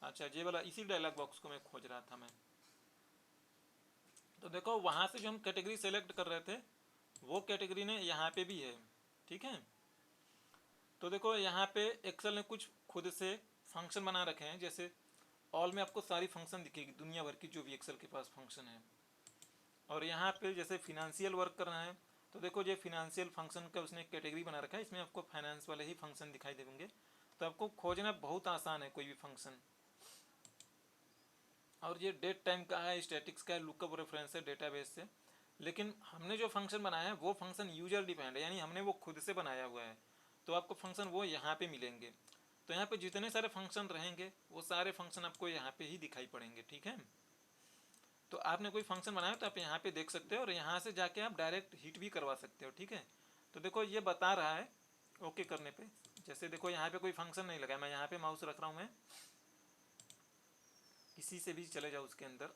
अच्छा ये वाला इसी डायलॉग बॉक्स को मैं खोज रहा था मैं। तो देखो वहां से जो हम कैटेगरी सेलेक्ट कर रहे थे वो कैटेगरी ने यहाँ पे भी है, ठीक है। तो देखो यहाँ पे एक्सेल ने कुछ खुद से फंक्शन बना रखे हैं, जैसे ऑल में आपको सारी फंक्शन दिखेगी दुनिया भर की जो भी एक्सेल के पास फंक्शन है। और यहाँ पे जैसे फिनेंशियल वर्क करना है तो देखो ये फिनेंशियल फंक्शन का उसने एक कैटेगरी बना रखा है, इसमें आपको फाइनेंस वाले ही फंक्शन दिखाई देंगे। तो आपको खोजना बहुत आसान है कोई भी फंक्शन। और ये डेट टाइम का है, स्टैटिक्स का है, लुकअप रेफरेंस है डेटाबेस से। लेकिन हमने जो फंक्शन बनाया है वो फंक्शन यूजर डिपेंड है, यानी हमने वो खुद से बनाया हुआ है। तो आपको फंक्शन वो यहाँ पे मिलेंगे। तो यहाँ पे जितने सारे फंक्शन रहेंगे वो सारे फंक्शन आपको यहाँ पे ही दिखाई पड़ेंगे, ठीक है। तो आपने कोई फंक्शन बनाया तो आप यहाँ पे देख सकते हो, और यहाँ से जाके आप डायरेक्ट हिट भी करवा सकते हो, ठीक है। तो देखो ये बता रहा है ओके करने पे, जैसे देखो यहाँ पे कोई फंक्शन नहीं लगा, मैं यहाँ पे माउस रख रहा हूँ, मैं किसी से भी चले जाओ उसके अंदर,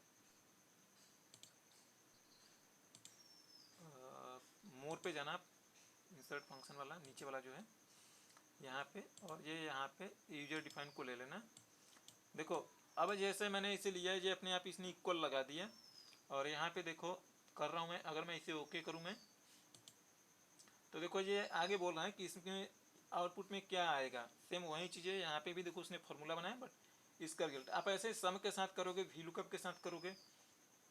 मोर पे जाना, इंसर्ट फंक्शन वाला नीचे वाला जो है यहाँ पे, और ये यहाँ पे यूजर डिफाइन को ले लेना। देखो अब जैसे मैंने इसे लिया है, ये अपने आप इसने इक्वल लगा दिया, और यहाँ पे देखो कर रहा हूँ मैं, अगर मैं इसे ओके करूँ मैं, तो देखो ये आगे बोल रहा है कि इसमें आउटपुट में क्या आएगा। सेम वही चीज़ें यहाँ पे भी देखो उसने फॉर्मूला बनाया, बट इसका रिजल्ट आप ऐसे सम के साथ करोगे, वीलुकअप के साथ करोगे,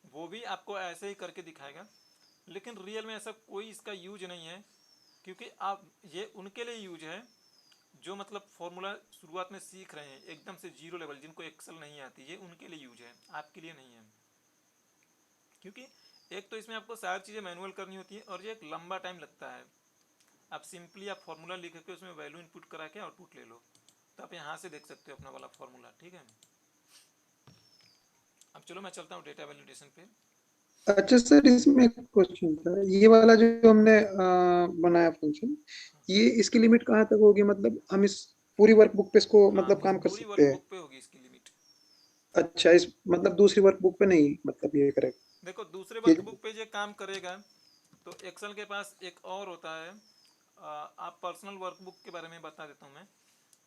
वो भी आपको ऐसे ही करके दिखाएगा। लेकिन रियल में ऐसा कोई इसका यूज नहीं है, क्योंकि आप ये उनके लिए यूज है जो मतलब फॉर्मूला शुरुआत में सीख रहे हैं एकदम से जीरो लेवल, जिनको एक्सेल नहीं आती, ये उनके लिए यूज है, आपके लिए नहीं है। क्योंकि एक तो इसमें आपको सारी चीज़ें मैनुअल करनी होती है, और ये एक लंबा टाइम लगता है। आप सिंपली आप फॉर्मूला लिख के उसमें वैल्यू इनपुट करा के आउटपुट ले लो, तो आप यहाँ से देख सकते हो अपना वाला फॉर्मूला। ठीक है, अब चलो मैं चलता हूँ डेटा वैलिडेशन पे। अच्छा सर, इसमें एक क्वेश्चन था, ये वाला जो हमने बनाया फंक्शन, ये इसकी लिमिट कहाँ तक होगी? मतलब हम इस पूरी वर्कबुक पे इसको हाँ, मतलब इस काम कर पूरी सकते हैं? वर्कबुक पे होगी इसकी लिमिट। अच्छा, इस मतलब दूसरी वर्कबुक पे नहीं, मतलब ये करेक्ट? देखो दूसरे ये वर्कबुक पे ये काम करेगा, तो एक्सेल के पास एक और होता है, आप पर्सनल वर्कबुक के बारे में बता देता हूँ मैं।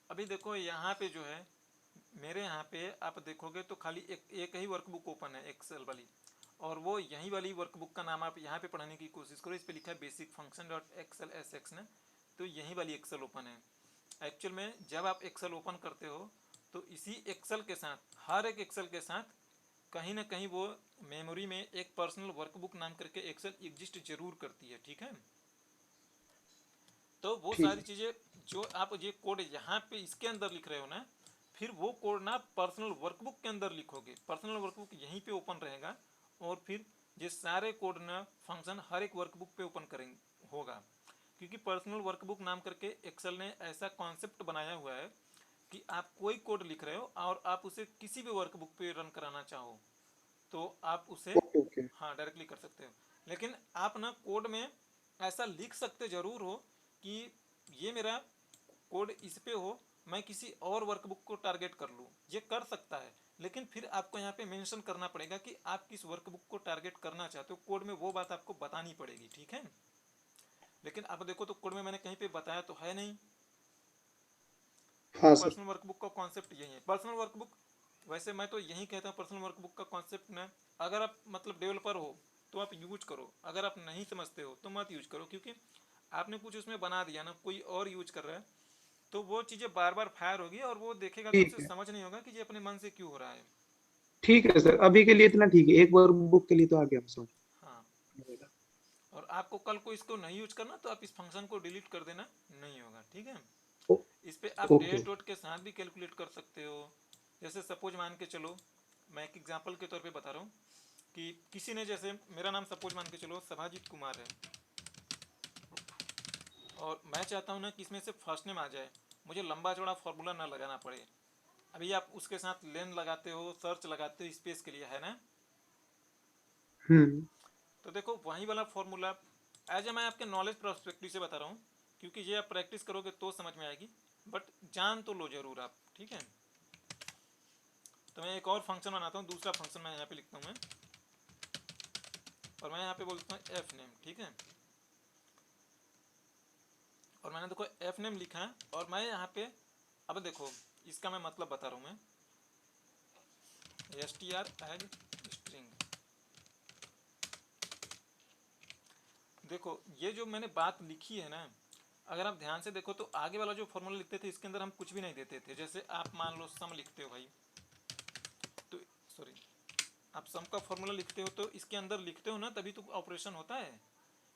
अभी देखो यहाँ पे जो है, मेरे यहाँ पे आप देखोगे तो खाली एक ही वर्कबुक ओपन है एक्सेल वाली, और वो यही वाली वर्कबुक का नाम आप यहाँ पे पढ़ने की कोशिश करो। इस पे लिखा है basic function dot XL S X ने, तो यही वाली एक्सेल ओपन है। एक्चुअल में जब आप एक्सेल ओपन करते हो तो इसी एक्सेल के साथ, हर एक एक्सेल के साथ कहीं ना कहीं वो मेमोरी में एक पर्सनल वर्कबुक नाम करके एक्सेल एग्जिस्ट जरूर करती है। ठीक है, तो वो ठीक सारी चीज़ें जो आप ये कोड यहाँ पे इसके अंदर लिख रहे हो ना, फिर वो कोड ना पर्सनल वर्कबुक के अंदर लिखोगे। पर्सनल वर्कबुक यहीं पे ओपन रहेगा, और फिर ये सारे कोड ना फंक्शन हर एक वर्कबुक पे ओपन करेंगे होगा, क्योंकि पर्सनल वर्कबुक नाम करके एक्सेल ने ऐसा कॉन्सेप्ट बनाया हुआ है कि आप कोई कोड लिख रहे हो और आप उसे किसी भी वर्कबुक पे रन कराना चाहो तो आप उसे, ओके ओके। हाँ, डायरेक्टली कर सकते हो। लेकिन आप ना कोड में ऐसा लिख सकते जरूर हो कि ये मेरा कोड इस पे हो, मैं किसी और वर्कबुक को टारगेट कर लूँ, ये कर सकता है। लेकिन फिर आपको यहाँ पे मेंशन करना पड़ेगा कि आप किस वर्कबुक को टारगेट करना चाहते हो, कोड में वो बात आपको बतानी पड़ेगी। ठीक है, लेकिन आप देखो तो कोड में मैंने कहीं पे बताया तो है नहीं कि हाँ सर। पर्सनल वर्कबुक का कॉन्सेप्ट यही है। पर्सनल वर्कबुक, वैसे मैं तो यही कहता हूँ, पर्सनल वर्कबुक का कॉन्सेप्ट ना, अगर आप मतलब डेवलपर हो तो आप यूज करो, अगर आप नहीं समझते हो तो मत यूज करो, क्योंकि आपने कुछ उसमें बना दिया ना, कोई और यूज कर रहा है, तो वो चीज़ें बार बार फायर होगी और वो देखेगा तो ठीक उसे है, समझ नहीं होगा कि ये अपने मन से क्यों हो रहा है। ठीक है सर, अभी के लिए इतना ठीक है, एक वर्कबुक के लिए तो आगे हम समझ हाँ, जाएगा। और आपको कल को इसको नहीं यूज करना तो आप इस फंक्शन को डिलीट कर देना, नहीं होगा। ठीक है, ओ- इस पे आप ओके। डेट डॉट के साथ भी कैलकुलेट कर सकते हो। जैसे सपोज मान के चलो, मैं एक एग्जांपल के तौर पे बता रहा हूँ कि किसी ने, जैसे मेरा नाम सपोज मान के चलो सभाजीत कुमार है, और मैं चाहता हूँ ना कि इसमें से फर्स्ट नेम आ जाए, मुझे लंबा चौड़ा फॉर्मूला ना लगाना पड़े। अभी आप उसके साथ लेन लगाते हो, सर्च लगाते हो स्पेस के लिए, है ना? हम्म। तो देखो वही वाला फॉर्मूला एज ए, मैं आपके नॉलेज पर्सपेक्टिव से बता रहा हूँ, क्योंकि ये आप प्रैक्टिस करोगे तो समझ में आएगी, बट जान तो लो जरूर आप। ठीक है, तो मैं एक और फंक्शन बनाता हूँ, दूसरा फंक्शन मैं यहाँ पे लिखता हूँ मैं, और मैं यहाँ पे बोलता हूँ एफ नेम। ठीक है, और मैंने देखो एफ नेम लिखा है, और मैं यहाँ पे, अब देखो इसका मैं मतलब बता रहा हूँ मैं, S T R as string. देखो ये जो मैंने बात लिखी है ना, अगर आप ध्यान से देखो तो आगे वाला जो फॉर्मूला लिखते थे इसके अंदर हम कुछ भी नहीं देते थे। जैसे आप मान लो सम लिखते हो भाई, तो सॉरी, आप सम का फॉर्मूला लिखते हो तो इसके अंदर लिखते हो ना, तभी तो ऑपरेशन होता है,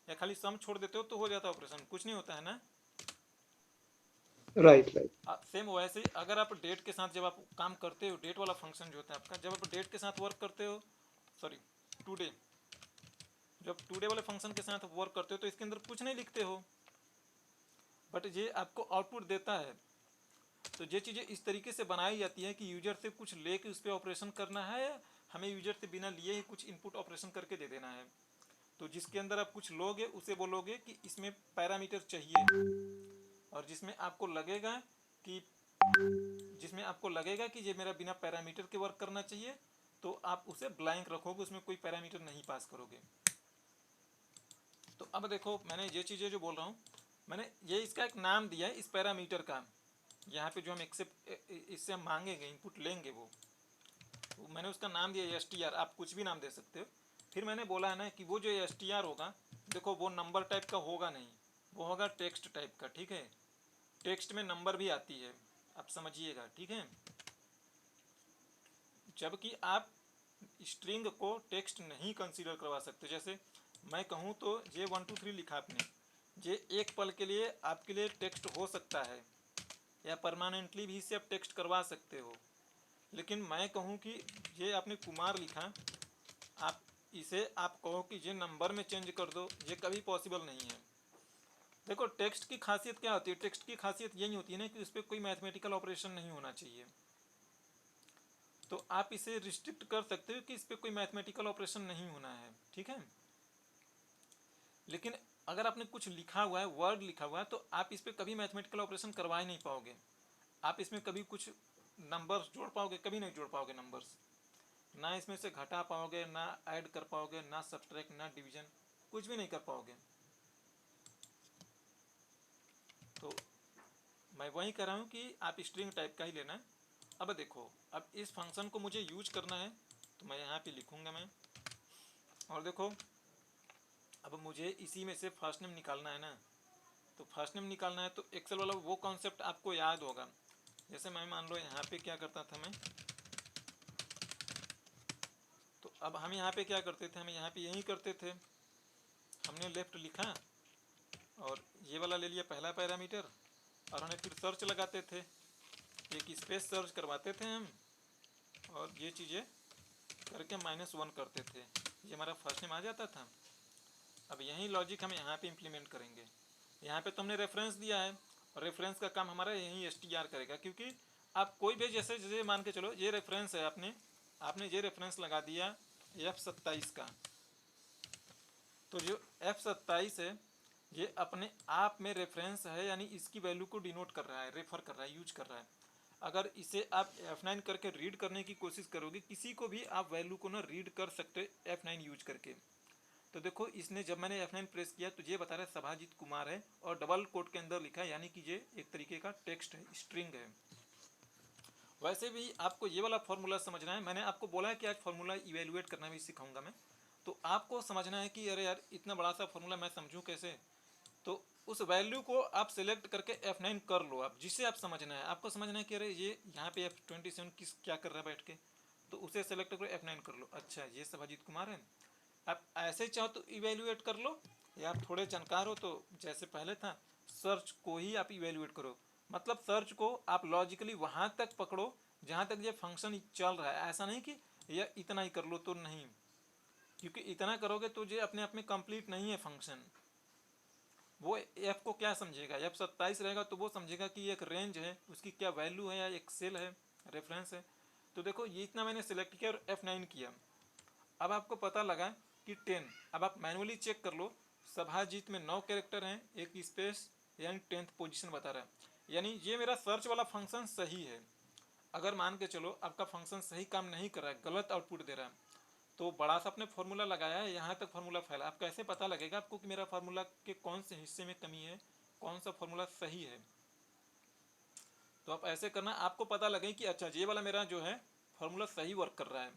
या खाली सम छोड़ देते हो तो हो जाता है ऑपरेशन, कुछ नहीं होता है ना। Right right. सेम वैसे ही अगर आप डेट के साथ जब आप काम करते हो, डेट वाला फंक्शन जो होता है आपका, जब आप डेट के साथ वर्क करते हो, सॉरी टुडे, जब टुडे वाले फंक्शन के साथ वर्क करते हो तो इसके अंदर कुछ नहीं लिखते हो, बट ये आपको आउटपुट देता है। तो ये चीज़ें इस तरीके से बनाई जाती है कि यूजर से कुछ लेके उस पर ऑपरेशन करना है, हमें यूजर से बिना लिए ही कुछ इनपुट ऑपरेशन करके दे देना है। तो जिसके अंदर आप कुछ लोगे उसे बोलोगे कि इसमें पैरामीटर चाहिए, और जिसमें आपको लगेगा कि ये मेरा बिना पैरामीटर के वर्क करना चाहिए, तो आप उसे ब्लैंक रखोगे, उसमें कोई पैरामीटर नहीं पास करोगे। तो अब देखो मैंने ये चीज़ें जो बोल रहा हूँ, मैंने ये इसका एक नाम दिया है इस पैरामीटर का, यहाँ पे जो हम एक्सेप्ट इससे हम मांगेंगे इनपुट लेंगे वो, तो मैंने उसका नाम दिया एस टी आर, आप कुछ भी नाम दे सकते हो। फिर मैंने बोला है ना कि वो जो एस टी आर होगा, देखो वो नंबर टाइप का होगा नहीं, वो होगा टेक्स्ट टाइप का। ठीक है, टेक्स्ट में नंबर भी आती है, आप समझिएगा। ठीक है, जबकि आप स्ट्रिंग को टेक्स्ट नहीं कंसीडर करवा सकते। जैसे मैं कहूँ तो जे 1 2 3 लिखा आपने, जे एक पल के लिए आपके लिए टेक्स्ट हो सकता है, या परमानेंटली भी इसे आप टेक्स्ट करवा सकते हो। लेकिन मैं कहूँ कि ये आपने कुमार लिखा, आप इसे आप कहो कि ये नंबर में चेंज कर दो, ये कभी पॉसिबल नहीं है। देखो टेक्स्ट की खासियत क्या होती है, टेक्स्ट की खासियत यही होती है ना कि उस पर कोई मैथमेटिकल ऑपरेशन नहीं होना चाहिए। तो आप इसे रिस्ट्रिक्ट कर सकते हो कि इस पर कोई मैथमेटिकल ऑपरेशन नहीं होना है, ठीक है। लेकिन अगर आपने कुछ लिखा हुआ है, वर्ड लिखा हुआ है, तो आप इस पर कभी मैथमेटिकल ऑपरेशन करवा ही नहीं पाओगे। आप इसमें कभी कुछ नंबर्स जोड़ पाओगे, कभी नहीं जोड़ पाओगे नंबर्स, ना इसमें से घटा पाओगे, ना ऐड कर पाओगे, ना सब्ट्रैक्ट, ना डिवीजन, कुछ भी नहीं कर पाओगे। तो मैं वही कह रहा हूँ कि आप स्ट्रिंग टाइप का ही लेना है। अब देखो, अब इस फंक्शन को मुझे यूज करना है, तो मैं यहाँ पे लिखूँगा मैं, और देखो अब मुझे इसी में से फर्स्ट नेम निकालना है ना, तो फर्स्ट नेम निकालना है तो एक्सेल वाला वो कॉन्सेप्ट आपको याद होगा। जैसे मैं मान लो यहाँ पे क्या करता था मैं, तो अब हम यहाँ पे क्या करते थे, हम यहाँ पे यही करते थे, हमने लेफ्ट लिखा और ये वाला ले लिया पहला पैरामीटर, और हमें फिर सर्च लगाते थे, एक स्पेस सर्च करवाते थे हम, और ये चीज़ें करके -1 करते थे, ये हमारा फर्स्ट नेम आ जाता था। अब यही लॉजिक हम यहाँ पे इम्प्लीमेंट करेंगे। यहाँ पे तो हमने रेफरेंस दिया है, और रेफरेंस का काम हमारा यही str करेगा, क्योंकि आप कोई भी जैसे जैसे मान के चलो ये रेफरेंस है, आपने ये रेफरेंस लगा दिया F27 का, तो जो F27 है ये अपने आप में रेफरेंस है, यानी इसकी वैल्यू को डिनोट कर रहा है, रेफर कर रहा है, यूज कर रहा है। अगर इसे आप F9 करके रीड करने की कोशिश करोगे, किसी को भी आप वैल्यू को ना रीड कर सकते F9 यूज करके। तो देखो इसने जब मैंने F9 प्रेस किया तो ये बता रहा है सभाजीत कुमार है, और डबल कोट के अंदर लिखा है, यानी कि ये एक तरीके का टेक्स्ट है, स्ट्रिंग है। वैसे भी आपको ये वाला फॉर्मूला समझना है, मैंने आपको बोला है कि आज फॉर्मूला इवेलुएट करना भी सिखाऊंगा मैं, तो आपको समझना है कि अरे यार इतना बड़ा सा फॉर्मूला मैं समझूं कैसे। तो उस वैल्यू को आप सिलेक्ट करके F9 कर लो, आप जिसे आप समझना है, आपको समझना है कि अरे ये यहाँ पे F27 किस क्या कर रहा है बैठ के, तो उसे सेलेक्ट करो, F9 कर लो, अच्छा ये सभाजीत कुमार है। आप ऐसे चाहो तो इवेल्युएट कर लो, या आप थोड़े जानकार हो तो जैसे पहले था सर्च को ही आप इवेल्युएट करो, मतलब सर्च को आप लॉजिकली वहाँ तक पकड़ो जहाँ तक ये फंक्शन चल रहा है, ऐसा नहीं कि यह इतना ही कर लो, तो नहीं, क्योंकि इतना करोगे तो ये अपने आप में कंप्लीट नहीं है फंक्शन। वो एफ को क्या समझेगा, F27 रहेगा तो वो समझेगा कि एक रेंज है, उसकी क्या वैल्यू है, या एक सेल है, रेफरेंस है। तो देखो ये इतना मैंने सेलेक्ट किया और F9 किया। अब आपको पता लगा कि 10, अब आप मैनुअली चेक कर लो, सभाजीत में 9 कैरेक्टर हैं, एक स्पेस, यानी 10th पोजीशन बता रहा है, यानी ये मेरा सर्च वाला फंक्शन सही है। अगर मान के चलो आपका फंक्शन सही काम नहीं कर रहा है, गलत आउटपुट दे रहा है, तो बड़ा सा आपने फार्मूला लगाया है, यहाँ तक फार्मूला फैला, आप कैसे पता लगेगा आपको कि मेरा फार्मूला के कौन से हिस्से में कमी है, कौन सा फार्मूला सही है। तो आप ऐसे करना, आपको पता लगे कि अच्छा ये वाला मेरा जो है फार्मूला सही वर्क कर रहा है,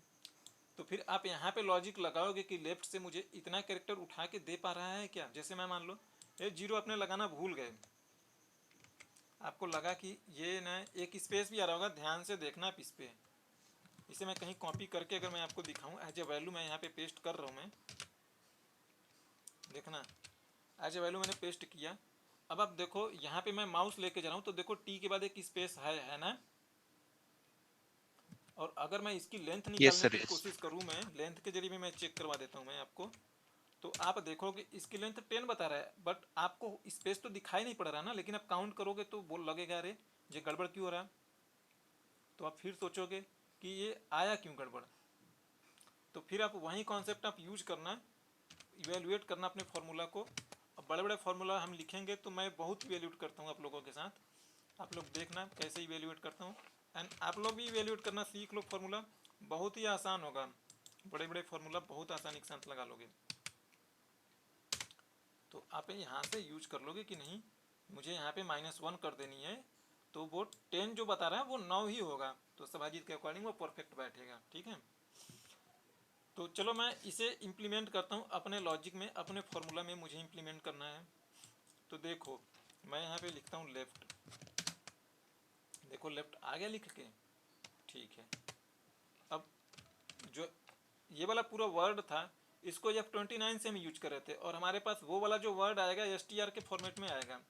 तो फिर आप यहाँ पे लॉजिक लगाओगे कि लेफ्ट से मुझे इतना कैरेक्टर उठा के दे पा रहा है क्या। जैसे मैं मान लो ये 0 अपने लगाना भूल गए, आपको लगा कि ये ना एक स्पेस भी आ रहा होगा, ध्यान से देखना आप इस पर, इसे मैं कहीं कॉपी करके अगर मैं आपको दिखाऊं, एज ए वैल्यू मैं यहाँ पे पेस्ट कर रहा हूँ, मैं देखना एज ए वैल्यू मैंने पेस्ट किया। अब आप देखो यहाँ पे मैं माउस लेके जा रहा हूँ, तो देखो टी के बाद एक स्पेस है ना, और अगर मैं इसकी लेंथ निकालने की कोशिश करूँ, मैं लेंथ के जरिए भी मैं चेक करवा देता हूँ मैं आपको, तो आप देखोगे इसकी लेंथ 10 बता रहा है, बट आपको स्पेस तो दिखाई नहीं पड़ रहा ना, लेकिन आप काउंट करोगे तो बोल लगेगा अरे ये गड़बड़ क्यों हो रहा है, तो आप फिर सोचोगे कि ये आया क्यों गड़बड़। तो फिर आप वही कॉन्सेप्ट आप यूज करना, इवेल्युएट करना अपने फार्मूला को। अब बड़े बड़े फार्मूला हम लिखेंगे तो मैं बहुत इवेल्युएट करता हूँ आप लोगों के साथ, आप लोग देखना कैसे इवेल्युएट करता हूँ, एंड आप लोग भी इवेल्युएट करना सीख लो। फार्मूला बहुत ही आसान होगा, बड़े बड़े फार्मूला बहुत आसानी के साथ लगा लोगे, तो आप यहाँ से यूज कर लोगे कि नहीं मुझे यहाँ पे -1 कर देनी है, तो वो 10 जो बता रहा है वो 9 ही होगा, तो सभाजीत के अकॉर्डिंग वो परफेक्ट बैठेगा, ठीक है। तो चलो मैं इसे इम्प्लीमेंट करता हूँ अपने लॉजिक में, अपने फार्मूला में मुझे इम्प्लीमेंट करना है। तो देखो मैं यहाँ पे लिखता हूँ लेफ्ट, देखो लेफ्ट आ गया लिख के, ठीक है। अब जो ये वाला पूरा वर्ड था इसको F29 से हम यूज कर रहे थे, और हमारे पास वो वाला जो वर्ड आएगा str के फॉर्मेट में आएगा,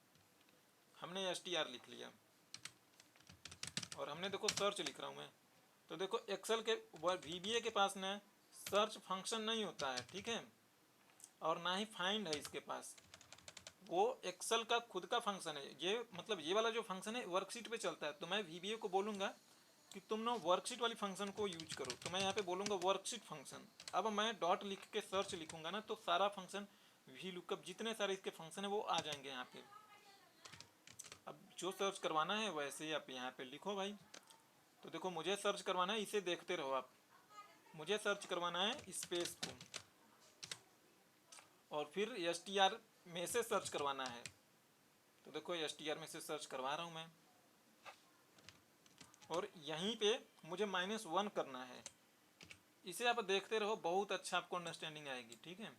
हमने str लिख लिया, और हमने देखो सर्च लिख रहा हूँ मैं, तो देखो एक्सेल के VBA के पास ना सर्च फंक्शन नहीं होता है, ठीक है, और ना ही फाइंड है इसके पास, वो एक्सेल का खुद का फंक्शन है। ये मतलब ये वाला जो फंक्शन है वर्कशीट पे चलता है, तो मैं VBA को बोलूँगा कि तुम ना वर्कशीट वाली फंक्शन को यूज करो, तो मैं यहाँ पे बोलूँगा वर्कशीट फंक्शन। अब मैं डॉट लिख के सर्च लिखूंगा ना, तो सारा फंक्शन VLOOKUP जितने सारे इसके फंक्शन है वो आ जाएंगे यहाँ पे। अब जो सर्च करवाना है वैसे ही आप यहाँ पे लिखो भाई। तो देखो मुझे सर्च करवाना है, इसे देखते रहो आप। मुझे सर्च करवाना है स्पेस को, और फिर str में से सर्च करवाना है। तो देखो str में से सर्च करवा रहा हूँ मैं, और यहीं पे मुझे -1 करना है। इसे आप देखते रहो, बहुत अच्छा आपको अंडरस्टैंडिंग आएगी, ठीक है।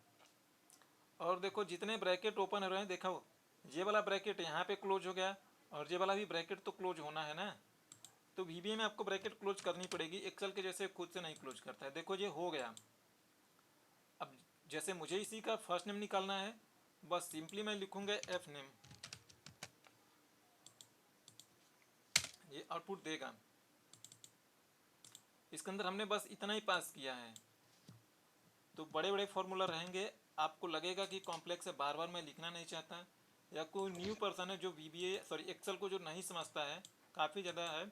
और देखो जितने ब्रैकेट ओपन हो रहे हैं, देखो ये वाला ब्रैकेट यहाँ पे क्लोज हो गया, और ये वाला भी ब्रैकेट तो क्लोज होना है ना। तो VBA में आपको ब्रैकेट क्लोज करनी पड़ेगी, एक्सेल के जैसे खुद से नहीं क्लोज करता है। देखो ये हो गया। अब जैसे मुझे इसी का फर्स्ट नेम निकालना है, बस सिंपली मैं लिखूंगा एफ नेम, ये आउटपुट देगा। इसके अंदर हमने बस इतना ही पास किया है। तो बड़े बड़े फॉर्मूला रहेंगे, आपको लगेगा कि कॉम्प्लेक्स है, बार बार मैं लिखना नहीं चाहता, या कोई न्यू पर्सन है जो एक्सेल को जो नहीं समझता है, काफ़ी ज़्यादा है,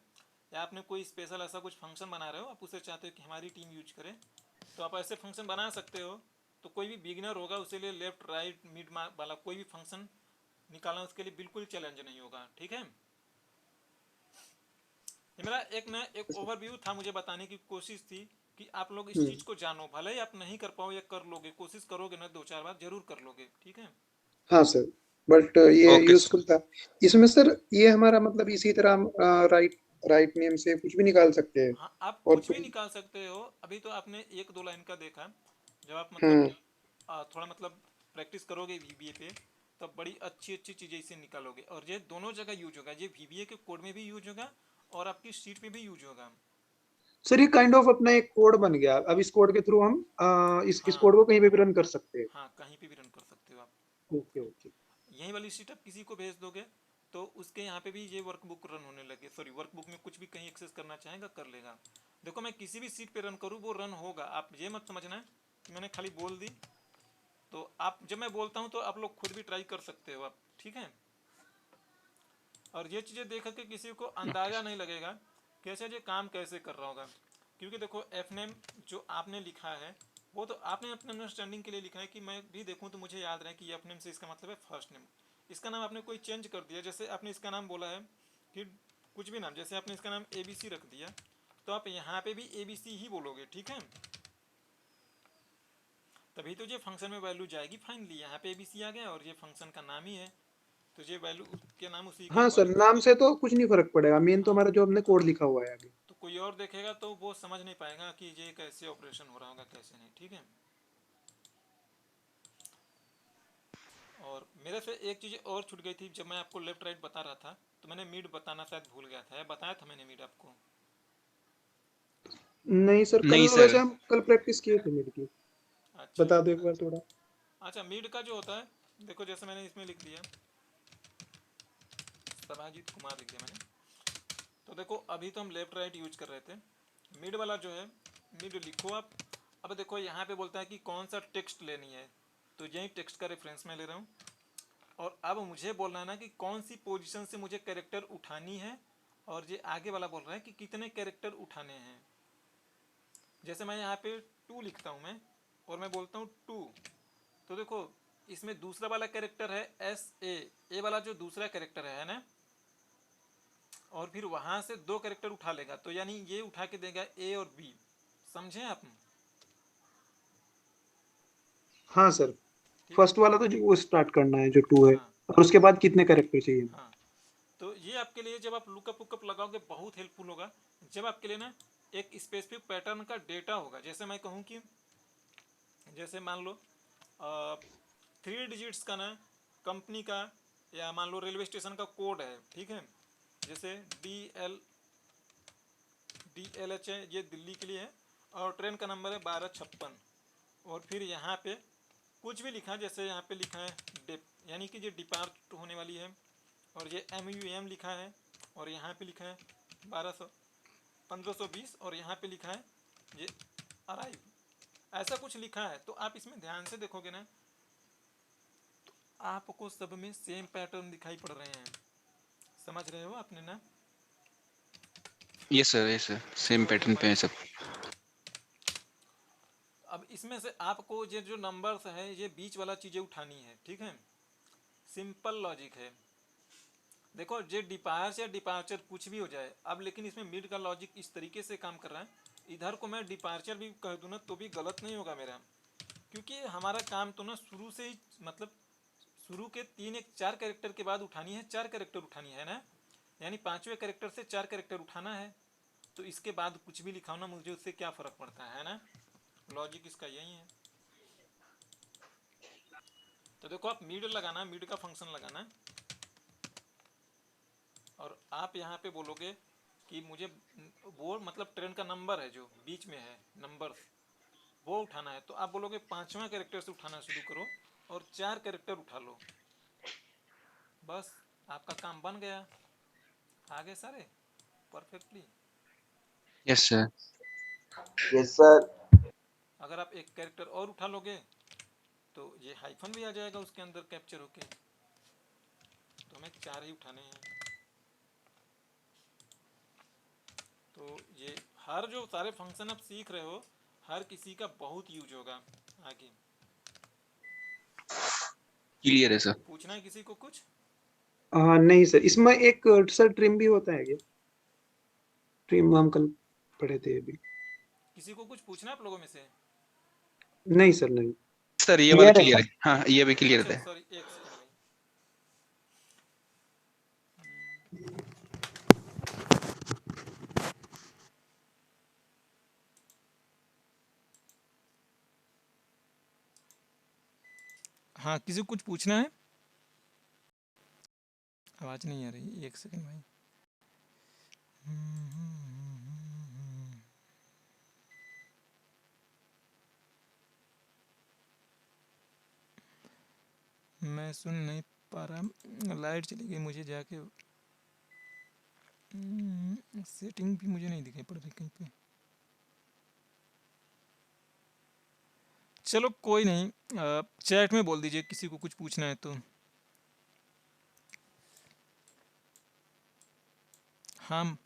या आपने कोई स्पेशल ऐसा कुछ फंक्शन बना रहे हो, आप उसे चाहते हो कि हमारी टीम यूज करे, तो आप ऐसे फंक्शन बना सकते हो। तो कोई भी बिगिनर होगा उसके लिए लेफ्ट राइट मिड वाला कोई भी फंक्शन निकालना उसके लिए बिल्कुल चैलेंज नहीं होगा, ठीक है। ये मेरा एक ओवरव्यू था, मुझे बताने की कोशिश थी कि आप लोग इस चीज को जानो, भले ही आप नहीं कर पाओ या कर लोगे, कोशिश करोगे ना 2-4 बार जरूर कर लोगे, ठीक है। हाँ सर, बट ये ओके सर। यूजफुल था। इसमें सर ये हमारा मतलब इसी तरह हम राइट राइट नेम से कुछ भी निकाल सकते हैं, हाँ, आप और कुछ भी कोई। निकाल सकते हो। अभी तो आपने 1-2 लाइन का देखा, जब आप मतलब हम्म। थोड़ा मतलब प्रैक्टिस करोगे VBA पे, तब बड़ी अच्छी अच्छी चीज़ें इसे निकालोगे। और ये दोनों जगह यूज होगा, ये VBA के कोड में भी यूज होगा और आपकी शीट पे भी यूज होगा। सर ये काइंड ऑफ अपना एक कोड बन गया, अब इस कोड के थ्रू हम इस हाँ कोड को कहीं पे भी रन कर सकते हैं। हाँ, कहीं पे भी रन कर सकते हो आप। Okay okay. यही वाली शीट आप किसी को भेज दोगे तो उसके यहाँ पे भी ये वर्कबुक रन होने लगे, सॉरी वर्कबुक में कुछ भी कहीं एक्सेस करना चाहेगा कर लेगा। देखो मैं किसी भी शीट पे रन करूँ वो रन होगा, आप ये मत समझना कि मैंने खाली बोल दी। तो आप जब मैं बोलता हूँ तो आप लोग खुद भी ट्राई कर सकते हो आप, ठीक है। और ये चीज़ें देख के किसी को अंदाज़ा नहीं लगेगा कैसे ये काम कैसे कर रहा होगा, क्योंकि देखो एफ नेम जो आपने लिखा है वो तो आपने अपने अंडरस्टैंडिंग के लिए लिखा है कि मैं भी देखूं तो मुझे याद रहे कि एफ नेम से इसका मतलब है फर्स्ट नेम। इसका नाम आपने कोई चेंज कर दिया, जैसे आपने इसका नाम बोला है कि कुछ भी नाम, जैसे आपने इसका नाम ABC रख दिया, तो आप यहाँ पे भी ABC ही बोलोगे, ठीक है। तभी तो ये फंक्शन में वैल्यू जाएगी फाइनली। यहाँ पे ABC आ गया और ये फंक्शन का नाम ही है, तो ये वैल्यू के नाम उसी के हाँ सर, अकॉर्डिंग नाम जाएगी। से तो कुछ नहीं फर्क पड़ेगा, मेन तो हाँ, हमारा जो हमने कोड लिखा हुआ है आगे। तो कोई और देखेगा तो वो समझ नहीं पाएगा कि ये कैसे ऑपरेशन हो रहा होगा कैसे नहीं, ठीक है। और मेरे से एक चीज़ और छूट गई थी, जब मैं आपको लेफ्ट राइट बता रहा था तो मैंने मिड बताना शायद भूल गया था, या बताया था मैंने मिड आपको? नहीं सर, कल नहीं वैसे सर। हम कल प्रैक्टिस किए थे मेड की। अच्छा बता दो एक बार थोड़ा। अच्छा, मिड का जो होता है, देखो जैसे मैंने इसमें लिख दिया सबाजीत कुमार लिख दिया मैंने। तो देखो अभी तो हम लेफ्ट राइट यूज कर रहे थे, मिड वाला जो है मिड लिखो आप। अब देखो यहाँ पे बोलता है कि कौन सा टेक्स्ट लेनी है, तो यही टेक्स्ट का रेफरेंस मैं ले रहा हूँ। और अब मुझे बोलना है ना कि कौन सी पोजीशन से मुझे कैरेक्टर उठानी है, और ये आगे वाला बोल रहा है कि कितने कैरेक्टर उठाने हैं। जैसे मैं यहाँ पे 2 लिखता हूँ मैं, और मैं बोलता हूँ 2, तो देखो इसमें दूसरा वाला कैरेक्टर है ए वाला जो दूसरा कैरेक्टर है ना, और फिर वहां से 2 कैरेक्टर उठा लेगा, तो यानी ये उठा के देगा ए और बी, समझे आप? हाँ सर, ठीक है। फर्स्ट वाला तो जो वो स्टार्ट करना है जो 2 है, हाँ और उसके बाद कितने कैरेक्टर चाहिए। हाँ, तो ये आपके लिए जब आप लुकअप वुकअप लगाओगे बहुत हेल्पफुल होगा। जब आपके लिए ना एक स्पेसिफिक पैटर्न का डेटा होगा, जैसे मैं कहूँ कि जैसे मान लो 3 डिजिट्स का ना कंपनी का, या मान लो रेलवे स्टेशन का कोड है, ठीक है। जैसे DLH है, ये दिल्ली के लिए है, और ट्रेन का नंबर है 1256। और फिर यहाँ पे कुछ भी लिखा, जैसे यहाँ पे लिखा है डिप, यानी कि ये डिपार्ट होने वाली है, और ये MUM लिखा है, और यहाँ पे लिखा है 1520, और यहाँ पे लिखा है ये अराइव, ऐसा कुछ लिखा है। तो आप इसमें ध्यान से देखोगे ना, आपको सब में सेम पैटर्न दिखाई पड़ रहे हैं, समझ रहे हो आपने ना? यस सर सेम पैटर्न पे है सब। अब इसमें से आपको ये जो नंबर्स है ये बीच वाला चीज़ें उठानी है, ठीक है? सिंपल लॉजिक है। देखो ये डिपार्चर कुछ भी हो जाए अब, लेकिन इसमें मिड का लॉजिक इस तरीके से काम कर रहा है। इधर को मैं डिपार्चर भी कह दूँ ना तो भी गलत नहीं होगा मेरा, क्योंकि हमारा काम तो ना शुरू से ही, मतलब शुरू के 4 कैरेक्टर के बाद उठानी है, 4 कैरेक्टर उठानी है ना, यानी 5वें कैरेक्टर से 4 कैरेक्टर उठाना है। तो इसके बाद कुछ भी लिखाओ ना, मुझे उससे क्या फ़र्क पड़ता है ना? लॉजिक इसका यही है। तो देखो आप मिड लगाना, मिड का फंक्शन लगाना, और आप यहाँ पे बोलोगे कि मुझे वो मतलब ट्रेन का नंबर है जो बीच में है नंबर्स, वो उठाना है। तो आप बोलोगे 5वां कैरेक्टर से उठाना शुरू करो और 4 कैरेक्टर उठा लो, बस आपका काम बन गया। आगे सारे perfectly. Yes sir. Yes sir. अगर आप एक कैरेक्टर और उठा लोगे तो ये हाइफन भी आ जाएगा उसके अंदर कैप्चर होके। तो हमें 4 ही उठाने हैं। तो ये हर जो सारे फंक्शन आप सीख रहे हो, हर किसी का बहुत यूज होगा आगे। क्लियर है सर। पूछना है किसी को कुछ? हाँ नहीं सर, इसमें एक सर ट्रिम भी होता है क्या? ट्रिम हम कल पढ़े थे अभी। किसी को कुछ पूछना है आप लोगों में से? नहीं सर नहीं। सर ये वाला क्लियर है क्लियर सर। है, हाँ ये भी क्लियर अच्छा है। सॉरी, एक सेकंड भाई। हाँ किसी को कुछ पूछना है? आवाज़ नहीं आ रही, एक सेकंड भाई। मैं सुन नहीं पा रहा, लाइट चली गई, मुझे जाके सेटिंग भी मुझे नहीं दिखाई पड़ रही कहीं पे। चलो कोई नहीं, चैट में बोल दीजिए किसी को कुछ पूछना है तो। हाँ